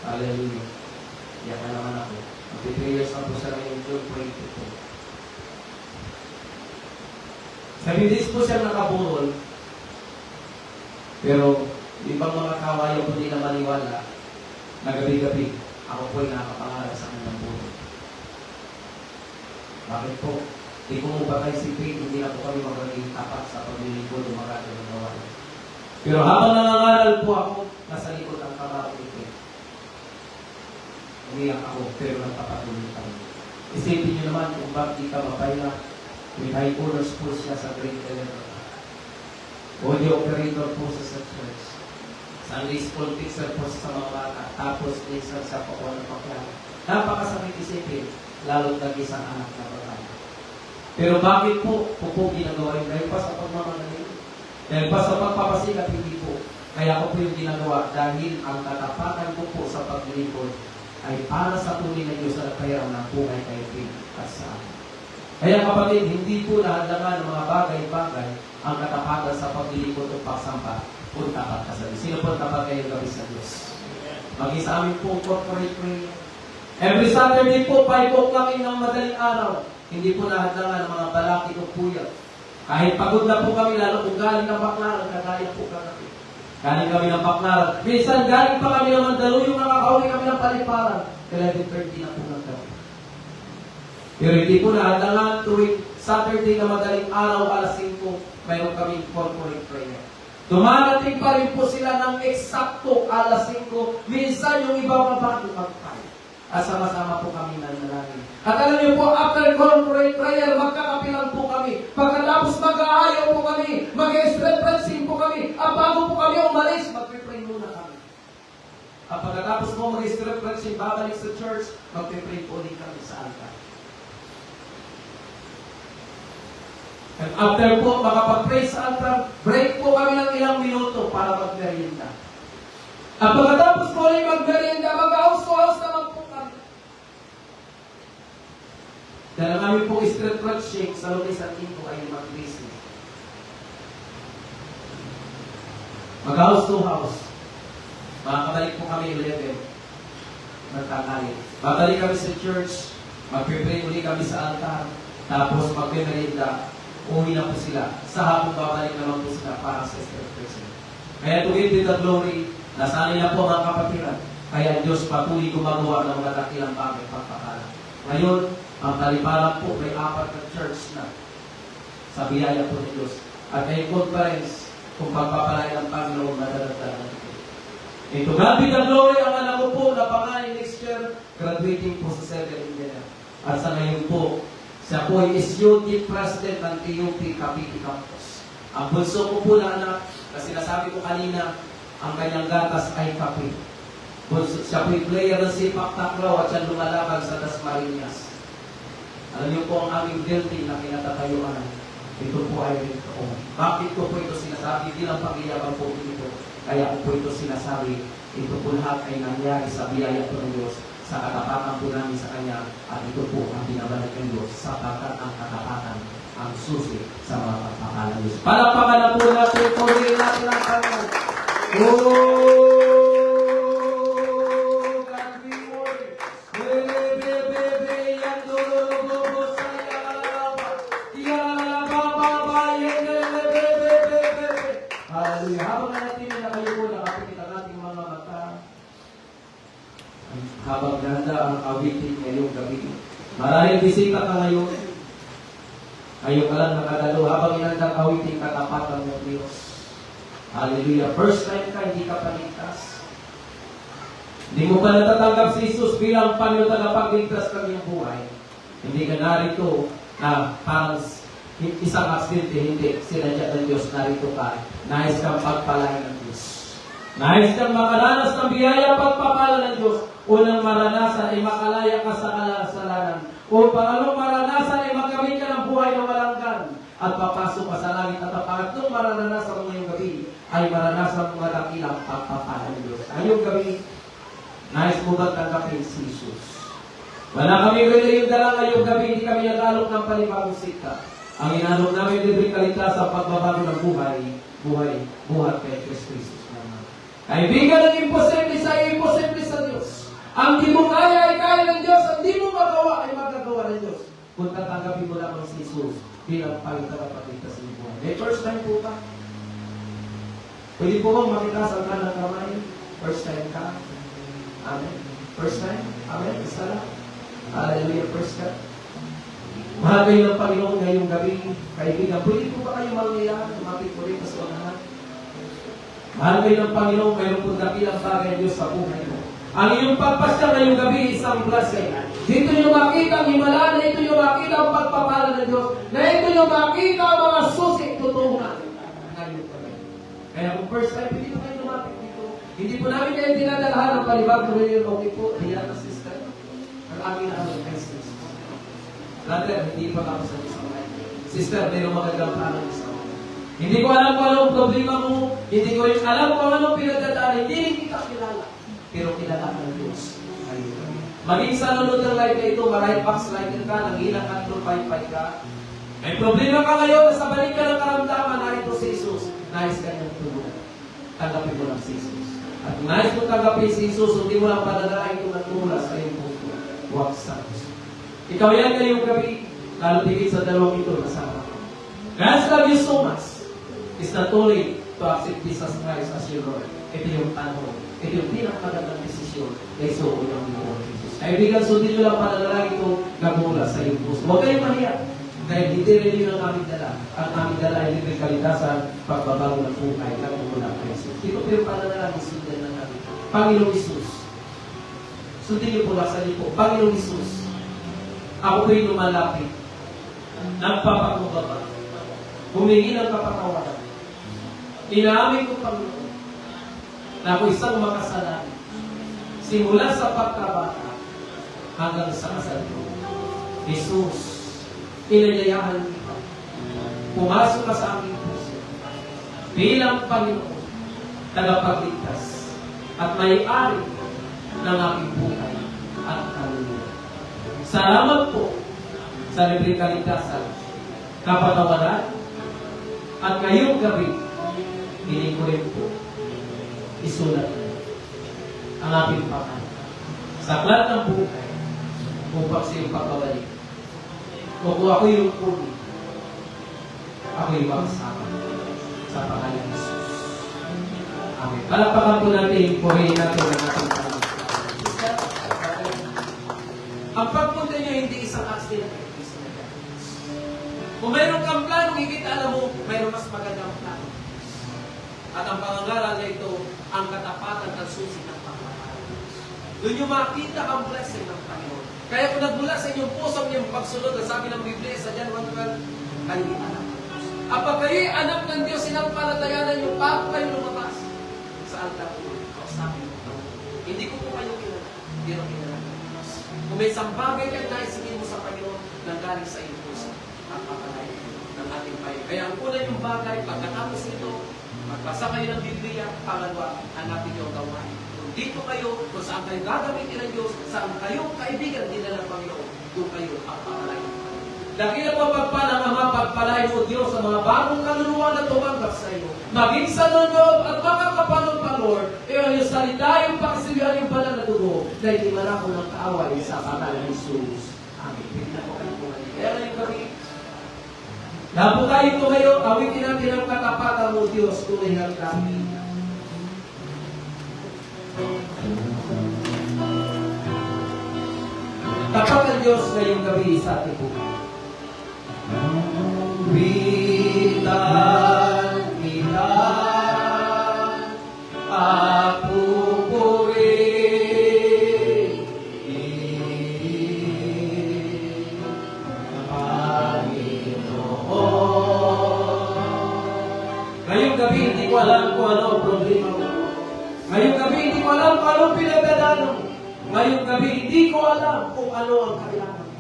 Hallelujah. Iyak na naman ako. 23 years na po siya ngayon, June 22. 7 days po siyang nakabulol. Pero, ibang mga kawayo po nila maniwala na gabi-gabi, ako po ay nakapangarap sa kanyang bulol. Bakit po? Di ko mo patay si Faith, hindi na po kami magiging tapat sa paglilingkod o magagawa ng gawain. Pero habang nangangaral po ako, nasa likod ang kamao ni Faith. Umiyak ako, pero nagpapatuloy pa rin. Isipin niyo naman kung bakit di ka mapahinga. With high honors po siya sa grade 11. Audio operator po siya sa church. Sunday school teacher po siya sa mga bata. Tapos minsan siya po ng paklaro. Napakasakit isipin, lalo't nag-isang anak na babae. Pero bakit po ginagawa yun? Dahil pa sa pagmamagaling. Dahil pa sa pagpapasikat, hindi po. Kaya ko po yung ginagawa dahil ang katapatan ko po sa paglilingkod ay para sa tunay na Diyos na nagpahiram ng buhay kayo at sa akin. Kaya kapatid, hindi po lahat-lahat ng mga bagay-bagay ang katapatan sa paglilingkod o pagsamba kung tapat ka sa Diyos. Sino po tapat kayo gabi sa Diyos? Mag-isa amin po corporate prayer. Every Saturday po, 5 o'clock ng madaling araw. Hindi po lahat-lahat ng mga balaki o puyat. Kahit pagod na po kami, lalo kung galing ng Baclaran, kagaya po kami. Galing kami ng Baclaran. Minsan, galing pa kami ng Mandaluyong, nakakauwi kami ng Paliparan. 11:30 na po ng gabi. Pero hindi po lahat tuwing Saturday na madaling araw, alas 5, mayroon kaming corporate prayer. Dumarating pa rin po sila ng eksakto alas 5. Minsan, yung iba mabago mag-5. At sama-sama po kami nanalangin. At alam niyo po, after corporate prayer, magkakapilang po kami. Pagkatapos mag-aayaw po kami, mag-expressing po kami. At bago po kami umalis, mag-pray muna kami. At pagkatapos po mag-expressing, babalik sa church, mag-pray po din kami sa altar. And after po, makapag-pray sa altar, break po kami ng ilang minuto para mag-merienda. At pagkatapos po ulit mag-merienda, mag-house-to-house naman po kami. Dahil kami pong street preaching sa lunes at linggo ay mag-business. Mag-house to house. Makakabalik po kami 11. Nagkakali. Babalik kami sa church. Mag-pray ulit kami sa altar. Tapos mag-merienda. Uwi na po sila. Sa hapon babalik naman po sila para sa street preaching. Kaya to give the glory. Nasanay na po mga kapatiran. Kaya Diyos patuloy gumagawa ng mga dakilang bagay pagpapala. Ngayon, ang Paliparan po may 4 na church na sa biyaya po ng Diyos. At may conference kung pagpapalain ng Panginoon na dadagdagan ito. Ito, God be the glory, ang anak ko po na pangalan next year, graduating po sa Civil Engineer. At sa ngayon po, siya po ay Youth President ng TUP Cavite Campus. Ang bunso ko po na anak, kasi nasabi ko kanina, ang kanyang gatas ay kape. Siya po ay player ng Sipak Takraw at siya lumalaban sa Dasmariñas. Alam niyo po ang aming building na kinatatayuan. Ito po ay rin ko. Bakit ko po ito sinasabi? Di lang pag-iyaban po ito. Kaya ko po ito sinasabi. Ito po lahat ay nangyari sa biyaya po ng Diyos. Sa katapatan po namin sa Kanya. At ito po ang binabalik ng Diyos. Sapagkat ang katapatan ang susi sa mga pagpapala ng Diyos. Palakpakan na po natin. Purihin natin ang Panginoon. Habang ganda ang awitin ngayong gabi. Maraming bisita ka ngayon. Ngayon ka lang nakadalo. Habang inanda ang awitin katapatan ng Diyos. Hallelujah. First time ka, hindi ka paligtas. Hindi mo pa natatanggap si Jesus bilang Panginoon na pagligtas ka ng buhay. Hindi ka narito na parang isang aksidente, hindi. Sinadya ng Diyos, narito ka. Nais kang pagpalain ng Diyos. Nais kang makaranas ng biyaya pagpapala ng Diyos. Unang maranasan ay makalaya ka sa kasalanan. O pangalong maranasan ay makamit ka ng buhay na walanggan. At papasok ka sa langit at ang pangatlong maranasan mo ngayong gabi ay maranasan mo dakilang pagpapala ng Diyos. Ngayong gabi, nais mo ba tanggapin si Jesus? Wala kami yung dala ngayong gabi, hindi kami nagalok ng panibagong sika. Ang inalok namin libreng kaligtas sa pagbabago ng buhat kay Kristo Jesus. Kaibigan ng imposible sa Diyos. Ang di mo kaya ay kaya ng Diyos. Ang di mo magawa ay magagawa ng Diyos. Kung tatanggapin mo lamang si Jesus bilang pagkakapagligtas ng buhay. May first time po ba? Pwede po bang makitaas ang kanang kamay? First time ka? Amen. First time? Amen. Isa lang. Hallelujah. First time. Mahal kayo ng Panginoon ngayong gabi. Kaibigan, pwede po ba kayo mangyayari? Lumapit po rin sa unahan. Mahal kayo ng Panginoon, mayroon po dakilang bagay Diyos sa buhay mo. Ang iyong pagpasya ngayong gabi, isang blessing. Dito nyo makita ang himala, na ito nyo makita ang pagpapala ng Diyos, na ito nyo makita ang mga susi, totoo na. Ngayong gabi. Kaya kung first time, hindi po kayo lumapit dito. Hindi po namin kayo dinadalahan ng palibag, pero yun, okay po, ayan na sister. Ang aming namin kay sister. Brother, hindi pa ako sa isang life. Sister, mayroong magandang plano sa ako. Hindi ko alam kung anong problema mo, hindi ko rin alam kung anong pinagdadaan, hindi rin kita kilala. Pero kilala ng Diyos. Ayun. Maging sa nunod ng life na ito, marahil backsliding ka, nangilang ka, pay ka. May problema ka ngayon, nasa balik ka ng karamdaman, narito si Jesus. Nais ka niyang tulungan. Tanggapin mo lang si Jesus. At kung nais mo tanggapin si Jesus, hindi mo lang padadalain kung nagmula sa iyong puso. Huwag sa Diyos. Ikaw yan ngayong gabi, lalo tigit sa dalawang ito, nasama ko. God love you so much. It's not only to accept Jesus Christ as your Lord. Ito yung tanong. Ito yung pinakamagandang desisyon na isuko ng Lord Jesus. Kaibigan, sundin nyo lang panalangin ito nagmula sa iyong puso. Huwag kayong mahiya. Dahil hindi rin yun ang aming dala. Ang aming dala ay hindi kalitasan, pagbabago ng buhay, nagmula kay Jesus. Ito po yung panalangin sundin ng namin. Panginoong Jesus. Sundin niyo po sa niyo po. Panginoong Jesus. Ako po'y lumalapit. Nagpapakumbaba. Humingi ng kapatawaran. Inaamin ko, Panginoon, na ako isang makasalanan. Simula sa pagkabata hanggang sa kasalito. Jesus, inanyayahan kita. Pumasok ka sa aming puso bilang Panginoon, tagapagligtas, at may-ari ng aking buhay at kaluluwa. Salamat po sa libreng kaligtasan, kapatawaran, at ngayong gabi, hiling ko rin po isulat ang aking pangalan sa aklat ng buhay upang sa iyong pagbabalik. O kung ako yung puli, ako yung magsama sa pangalan ng Jesus. Amen. Palakpakan po natin, purihin natin ang ating pangalan. Ang pagpunta niyo hindi isang accident. Kung mayroon kang plano, higit alam mo, mayroon mas magandang plano. At ang pangangaral na ito, ang katapatan ng susi ng pagmamahal. Doon nyo makita ang blessing ng Panginoon. Kaya kung nagmula sa inyong puso yung pagsunod, ang sabi ng Biblia sa John 1:12, kayo anak ng Diyos. Kapag kayo'y anak ng Diyos, sinampalatayanan yung bago kayo lumabas sa altar ko. Sabi mo, hindi ko po kayo kilala. Hindi rin kilala ng Diyos. Kung may isang bagay kayo naisingin mo sa Panginoon, nanggaling sa inyong puso, ang papalay ng ating bayan. Kaya ang una yung bagay, pagkatapos nito, magbasa kayo ng Biblia, pangalawa, hanapin niyo ang gawain. Kung dito kayo, kung saan kayo gagamitin ng Diyos, saan kayong kaibigan dinala ng Panginoon, doon kayo ang papalain. Dakila pa pagpalang Ama, pagpalain mo Diyos sa mga bagong kaluluwa na tumanggap sa iyo. Maging sa nunod at makakapanong pa, Lord, iyon yung salita, yung pakasilihan, yung banal na dugo, na hindi man ako ng kaaway sa pangalan ng Jesus. Amen. Pagkita ko kayo po. Kaya na yung kami, lapo tayo tumayo, awitin natin ang katapatan mo, Diyos, tunay ang kami. Tapat ang Diyos ngayong gabi sa ating buhay. Bitan kita at pupurihin ngayong gabi, hindi ko alam kung ano ang problema mo. Ngayong gabi, hindi ko alam kung anong pinagdadaanan mo. Ngayong gabi, hindi ko alam kung ano ang kailangan mo.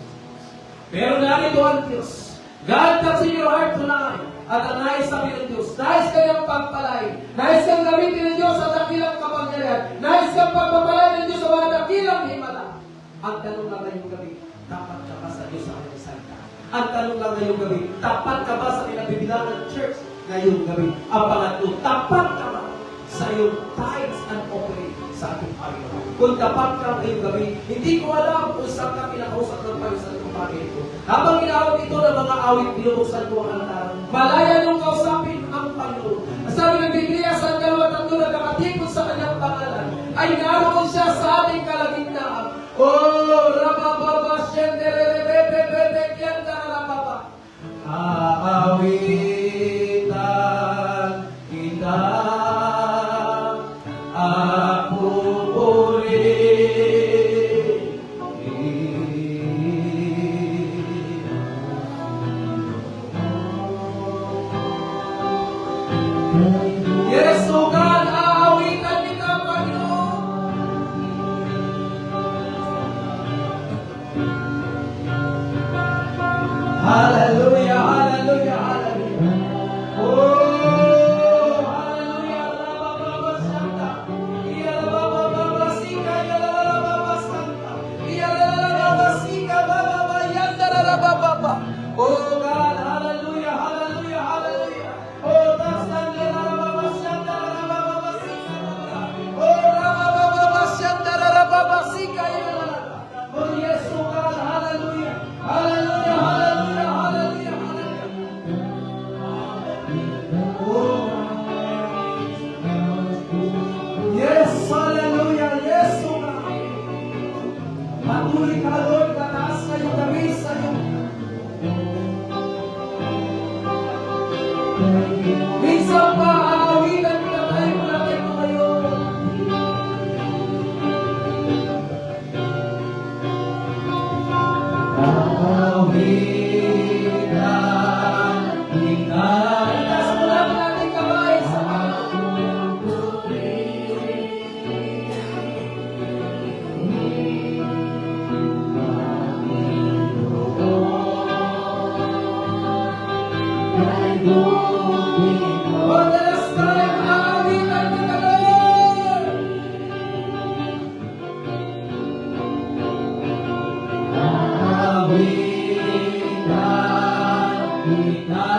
Pero narito ang Diyos. God touching your heart tonight. At ang nais sabi ng Diyos, nais kayong pagpalay. Nais kang gamitin ng Diyos sa dakilang kapangyarihan. Nais kang pagpapalay ng Diyos sa mga dakilang himala. Ang tanong lang ngayong gabi, tapat ka ba sa Diyos sa kanyang salita? Ang tanong lang ngayong gabi, tapat ka ba sa pinabibilang ng church ngayong gabi? Ang pangatlo, tapat ka ba sa iyong tithes and offering sa ating Panginoon? Kung tapat ka ngayong gabi, hindi ko alam kung saan ka pinakausap ng Panginoon sa itong bagay ito. Habang inaawit ito ng mga awit, binubuksan ko ang altar. Malaya nung kausapin ang Panginoon. Sabi ng Biblia, sa 2-3 nagkakatipon sa kanyang pangalan, ay naroon siya sa ating kalagitnaan. Oh, rabababa, shendelelebebebebe, kianda na rababa. Aawitan kita, at pupurihin Patuloy ka, Lord, tataas na yung gabi sa iyong minsan pa, aawitan mo na tayo ngayon. Awitan kita. Taas mo lang ang ating kamay sa madalas tayong aawitan kita, Lord. Awitan kita.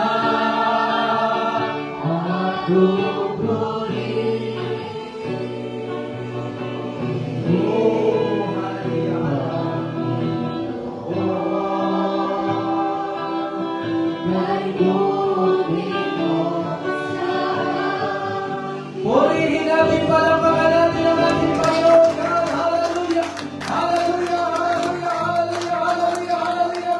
Purihin natin palakpakan natin ang ating Panginoon God. Hallelujah! Hallelujah! Hallelujah! Hallelujah! Hallelujah! Hallelujah!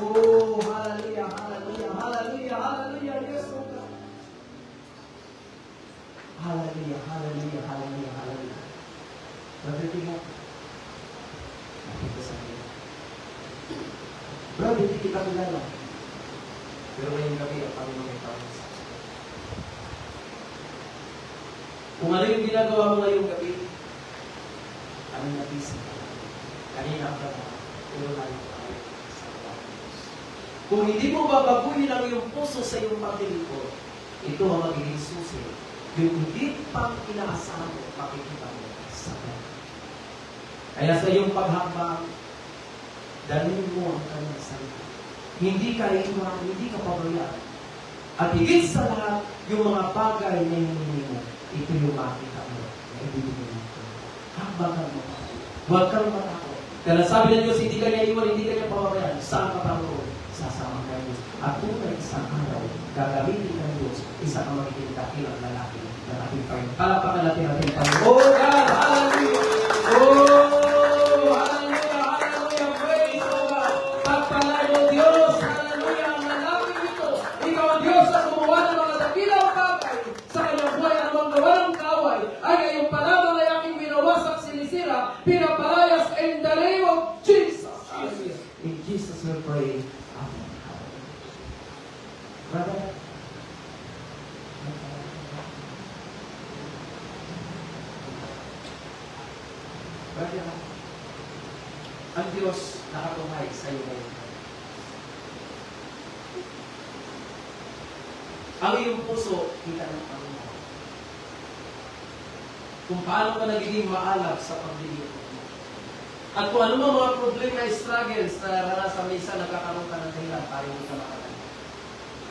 Oh, hallelujah! Hallelujah! Hallelujah! Hallelujah! Yes, oh God. Hallelujah! Hallelujah! Hallelujah! Hallelujah! Brother Timo, nakita sa akin. Bro, hindi kita kilala. Pero ngayong gabi, ang Panginoon ay tawag sa akin. Kung ano yung ginagawa mo ngayong gabi, anong napisip ka? Kanina ang trabaho, pero ngayon tayo sa Diyos. Kung hindi mo babaguhin ang iyong puso sa iyong pagdilikod, ito ang magiging susi. Yung hindi pang inaasahan mo, makikita mo sa Diyos. Kaya sa iyong paghambang, dalhin mo ang kanyang salita. Hindi ka iwan, hindi ka pabayaan. At higit sa lahat, yung mga bagay na hinihingi mo, ito yung makita mo na ibibigay mo. Hambagan mo pa. Huwag kang matakot. Kaya sabi ng Diyos, hindi ka niya iwan, hindi ka niya pabayaan. Saan ka pa roon? Sasama ka ng Diyos. At kung na isang araw, gagamitin ka ng Diyos, isa ka magiging dakilang lalaki na ating Panginoon. Palapakan natin ating Panginoon. Oh God! Hallelujah! Oh! Pinapalayas in the name of Jesus. Hallelujah. In Jesus we pray. Amen. Brother. Brother. Ang Diyos nakatunghay sa iyo ngayon. Ang iyong puso, kita ng Panginoon. Kung paano ka nagiging maalab sa pagdilip mo. At kung ano mga problema, struggles na naranasan minsan, nagkakaroon ka ng dahilan tayo mo sa makalan.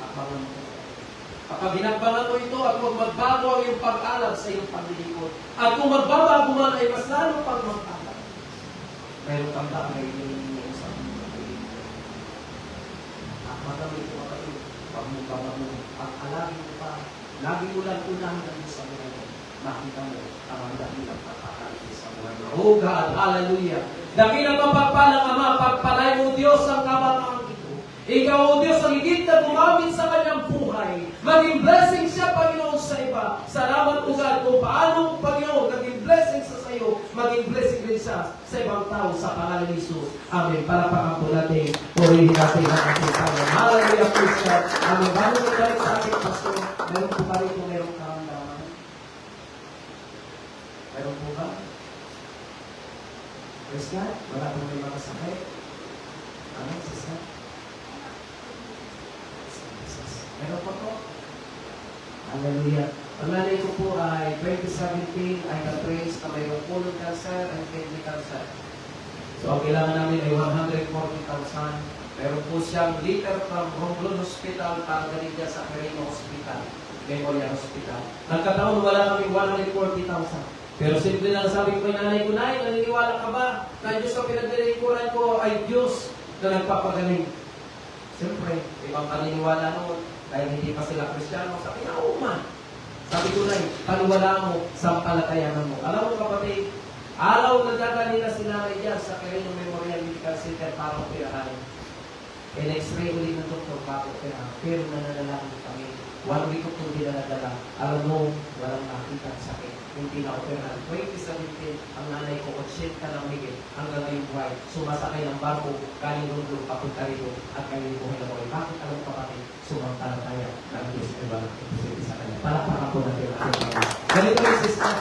Abangan mo. Kapag ginagbangan mo ito at kung magbago ang iyong pag-alab sa iyong pagdilikod, at kung magbabago man ay mas lalo pang mag-alab, mayroon kang bagay na hinihingi sa iyong pagdilikod. At magamit mo kayo, pag magbabago mo, pag-alagin mo pa, lagi mo lang unahan ang Diyos sa mga mo. Makita mo ang dakilang pagpapalagay sa buhay mo. Oh God, hallelujah. Dakilang mapagpalang Ama, pagpalay mo Diyos ang kamangang ito. Ikaw, O Diyos, ang higit na gumamit sa kanyang buhay. Maging blessing siya, Panginoon, sa iba. Salamat, O God, kung paano, Panginoon, naging blessing sa sayo, maging blessing rin siya sa ibang tao sa pangalan ni Jesus. Amen. Palapakan po natin, purihin natin ang ating Panginoon. Hallelujah, praise God. Amen. Bago na tayo sa ating pastor, meron po tayo kung meron karamdaman. Meron po ba? Praise God. Wala po may mga sakit. Amen, sister. Meron po po. Hallelujah. Ang nanay ko po ay 2017 ay na-praise na mayroong colon cancer and kidney cancer. So, ang kailangan namin ay 140,000. Meron po siyang letter from Romblon Hospital para galing dyan sa Quirino Hospital, Memorial Hospital. Nagkataon, wala kami 140,000. Pero simple lang sabi ko kay nanay ko, Nay, naniniwala ka ba na Diyos ang pinagdalikuran ko ay Diyos na nagpapagaling? Siyempre, ibang paniniwala noon. Dahil hindi pa sila Kristiyano, sabi na, oo man. Sabi ko na, paniwala mo, sampalatayanan mo. Alam mo kapatid, alaw nagdadali na sila diyan sa Quirino Memorial Medical Center para operahan. In-x-ray ulit ng doktor para operahan. Pero nananalangin kami. 1 week ko kung hindi na nadala. Alam mo, walang nakita ang sakit. Hindi na operahan. 2017, ang nanay ko, 80 lang higit, hanggang ngayong buhay. Sumasakay ng barko, galing doon, papunta rito, at ngayon buhay na buhay. Bakit alam mo kapatid? Sumampalataya ng Diyos ay walang imposible sa kanya. Palakpakan po natin ang ating Panginoon. Ganito yung sister.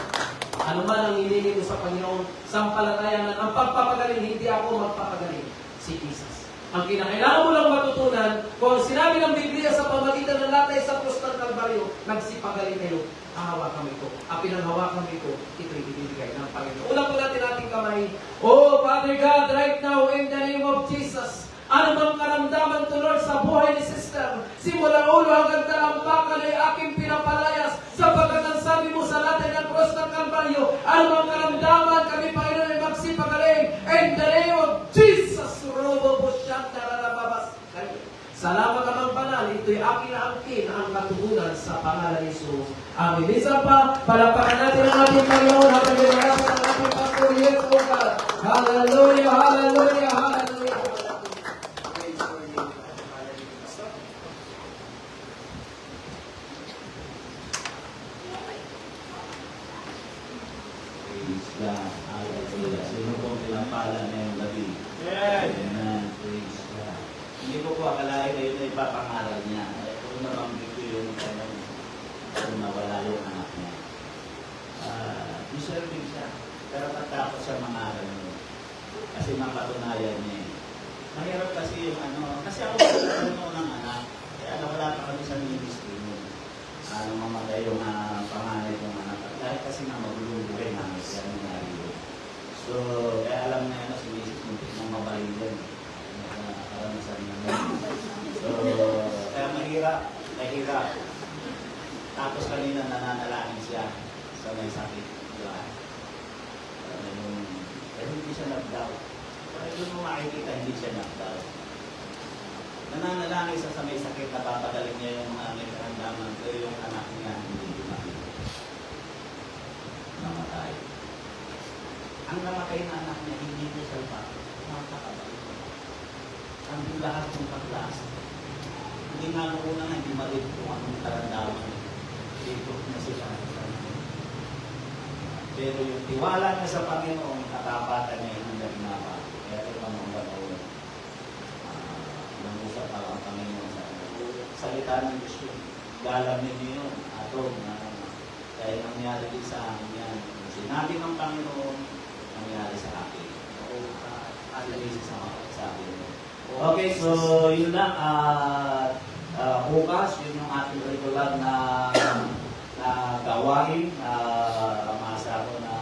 Ano man ang hinihingi ko sa Panginoon, sampalatayan ang pagpapagaling, hindi ako magpapagaling. Si Jesus. Ang kinakailangan mo lang matutunan, kung sinabi ng Biblia sa pamagitan ng latay sa krus ng Kalbaryo, nagsipagaling kayo, hahawakan mo ito. Ang pinanghawakan mo ito, ito'y ibibigay ng Panginoon. Una po natin ating kamay. Oh, Father God, right now, in the name of Jesus, ano bang karamdaman to Lord sa buhay ni sister? Simula ulo hanggang talampakan ay aking pinapalayas sapagkat ang sabi mo sa latay ng krus ng Kalbaryo, ano bang karamdaman kami Panginoon ay magsipagaling in the name of Jesus. Robo po siyang tararababas. Salamat naman banal, ito'y aking naangkin ang katugunan sa pangalan ni Jesus. Amin. Isa pa, palapakan natin ang ating Panginoon habang binarasan ang ating Pastor Yes, O God. Hallelujah, hallelujah, hallelujah. Praise God. Hallelujah. Sino pong pinapalan ngayong gabi? Yes. Amen. Praise God. Hindi ko po akalain na yun ay ipapangaral niya. Kung nabanggit ko yung kanyang kung nawala yung anak niya. Deserving siya. Pero matapos siya mangaral niya. Kasi mapatunayan niya. Mahirap kasi yung ano. Kasi ako nagkaroon ng anak. Kaya nawala pa kami sa ministry mo. Mamatay yung panganay kong anak. Dahil kasi nga magulong buhay namin. Kaya nangyari yun. So, kaya alam na yan na si Mrs. Muntik ng mabahin yan. Karanasan niya. So, kaya mahirap. Tapos kanina nananalangin siya sa may sakit. Diba? Pero hindi siya nag-doubt. Pero doon mo makikita, hindi siya nag-doubt. Nananalangin siya sa may sakit, napapagaling niya yung mga may karamdaman. Pero yung anak niya, hindi dumaki. Namatay. Ang namatay na anak niya, hindi ko salpa. Makakabalik. Ang lahat ng kaklase. Hindi nga noong una hindi maliit kung anong karamdaman. Dito na siya. Pero yung tiwala niya sa Panginoon, katapatan niya yung hanggang napa. Kaya ito naman ang gano'n. Nangusap pa ang Panginoon sa salita ng Diyos yun. Galam niyo yun. Atong na kaya nangyari din sa amin yan. Sinabi ng Panginoon, nangyari sa akin. At sa akin. Okay, so yun lang. Bukas, yun yung ating regular na gawain. Masa ko na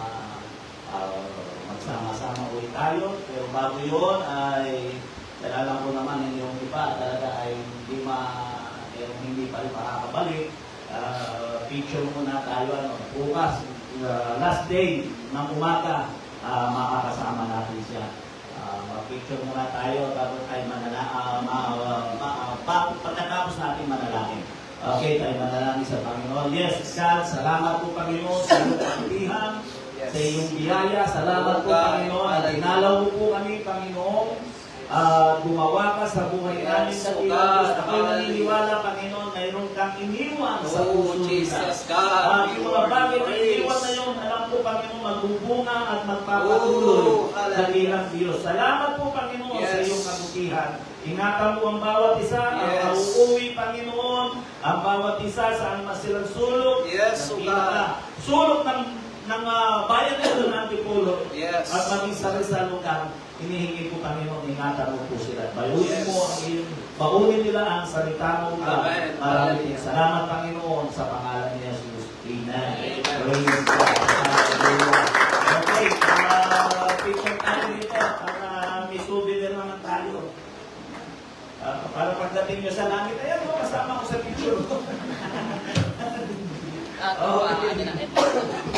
magsama-sama ulit tayo. Pero bago yun ay talagang ko naman yung iba talaga ay hindi pa rin makakabalik. Picture muna tayo. Bukas, last day ng umaga, makakasama natin siya. Mag-picture muna tayo bago tayo pagkatapos natin manalangin. Okay, tayo manalangin sa Panginoon. Yes, God, salamat po Panginoon sa iyong kapitihan, sa iyong biyaya. Salamat po Panginoon at dinalaw mo po kami Panginoon. Gumawa ka sa buhay namin sa Diyos. Ako'y naniniwala Panginoon, mayroon kang iniwan sa puso nila. Yung mga bagay na iniwan na yun, alam po Panginoon, magbubunga at magpapatuloy sa ilang Diyos. Salamat po Panginoon sa iyong kabutihan. Ingatan mo ang bawat isa, ang mauuwi Panginoon, ang bawat isa saan silang sulok, sulok ng bayan nito ng Antipolo, at maging sa lugar. Hinihingi po Panginoon, ingatan mo po sila. Baunin nila ang salita mo ka. Maraming salamat Panginoon sa pangalan ni Jesus. Amen. Praise God. Okay, picture tayo dito para may souvenir naman tayo. Para pagdating nyo sa langit, ayan mo, kasama ko sa picture. Ano na?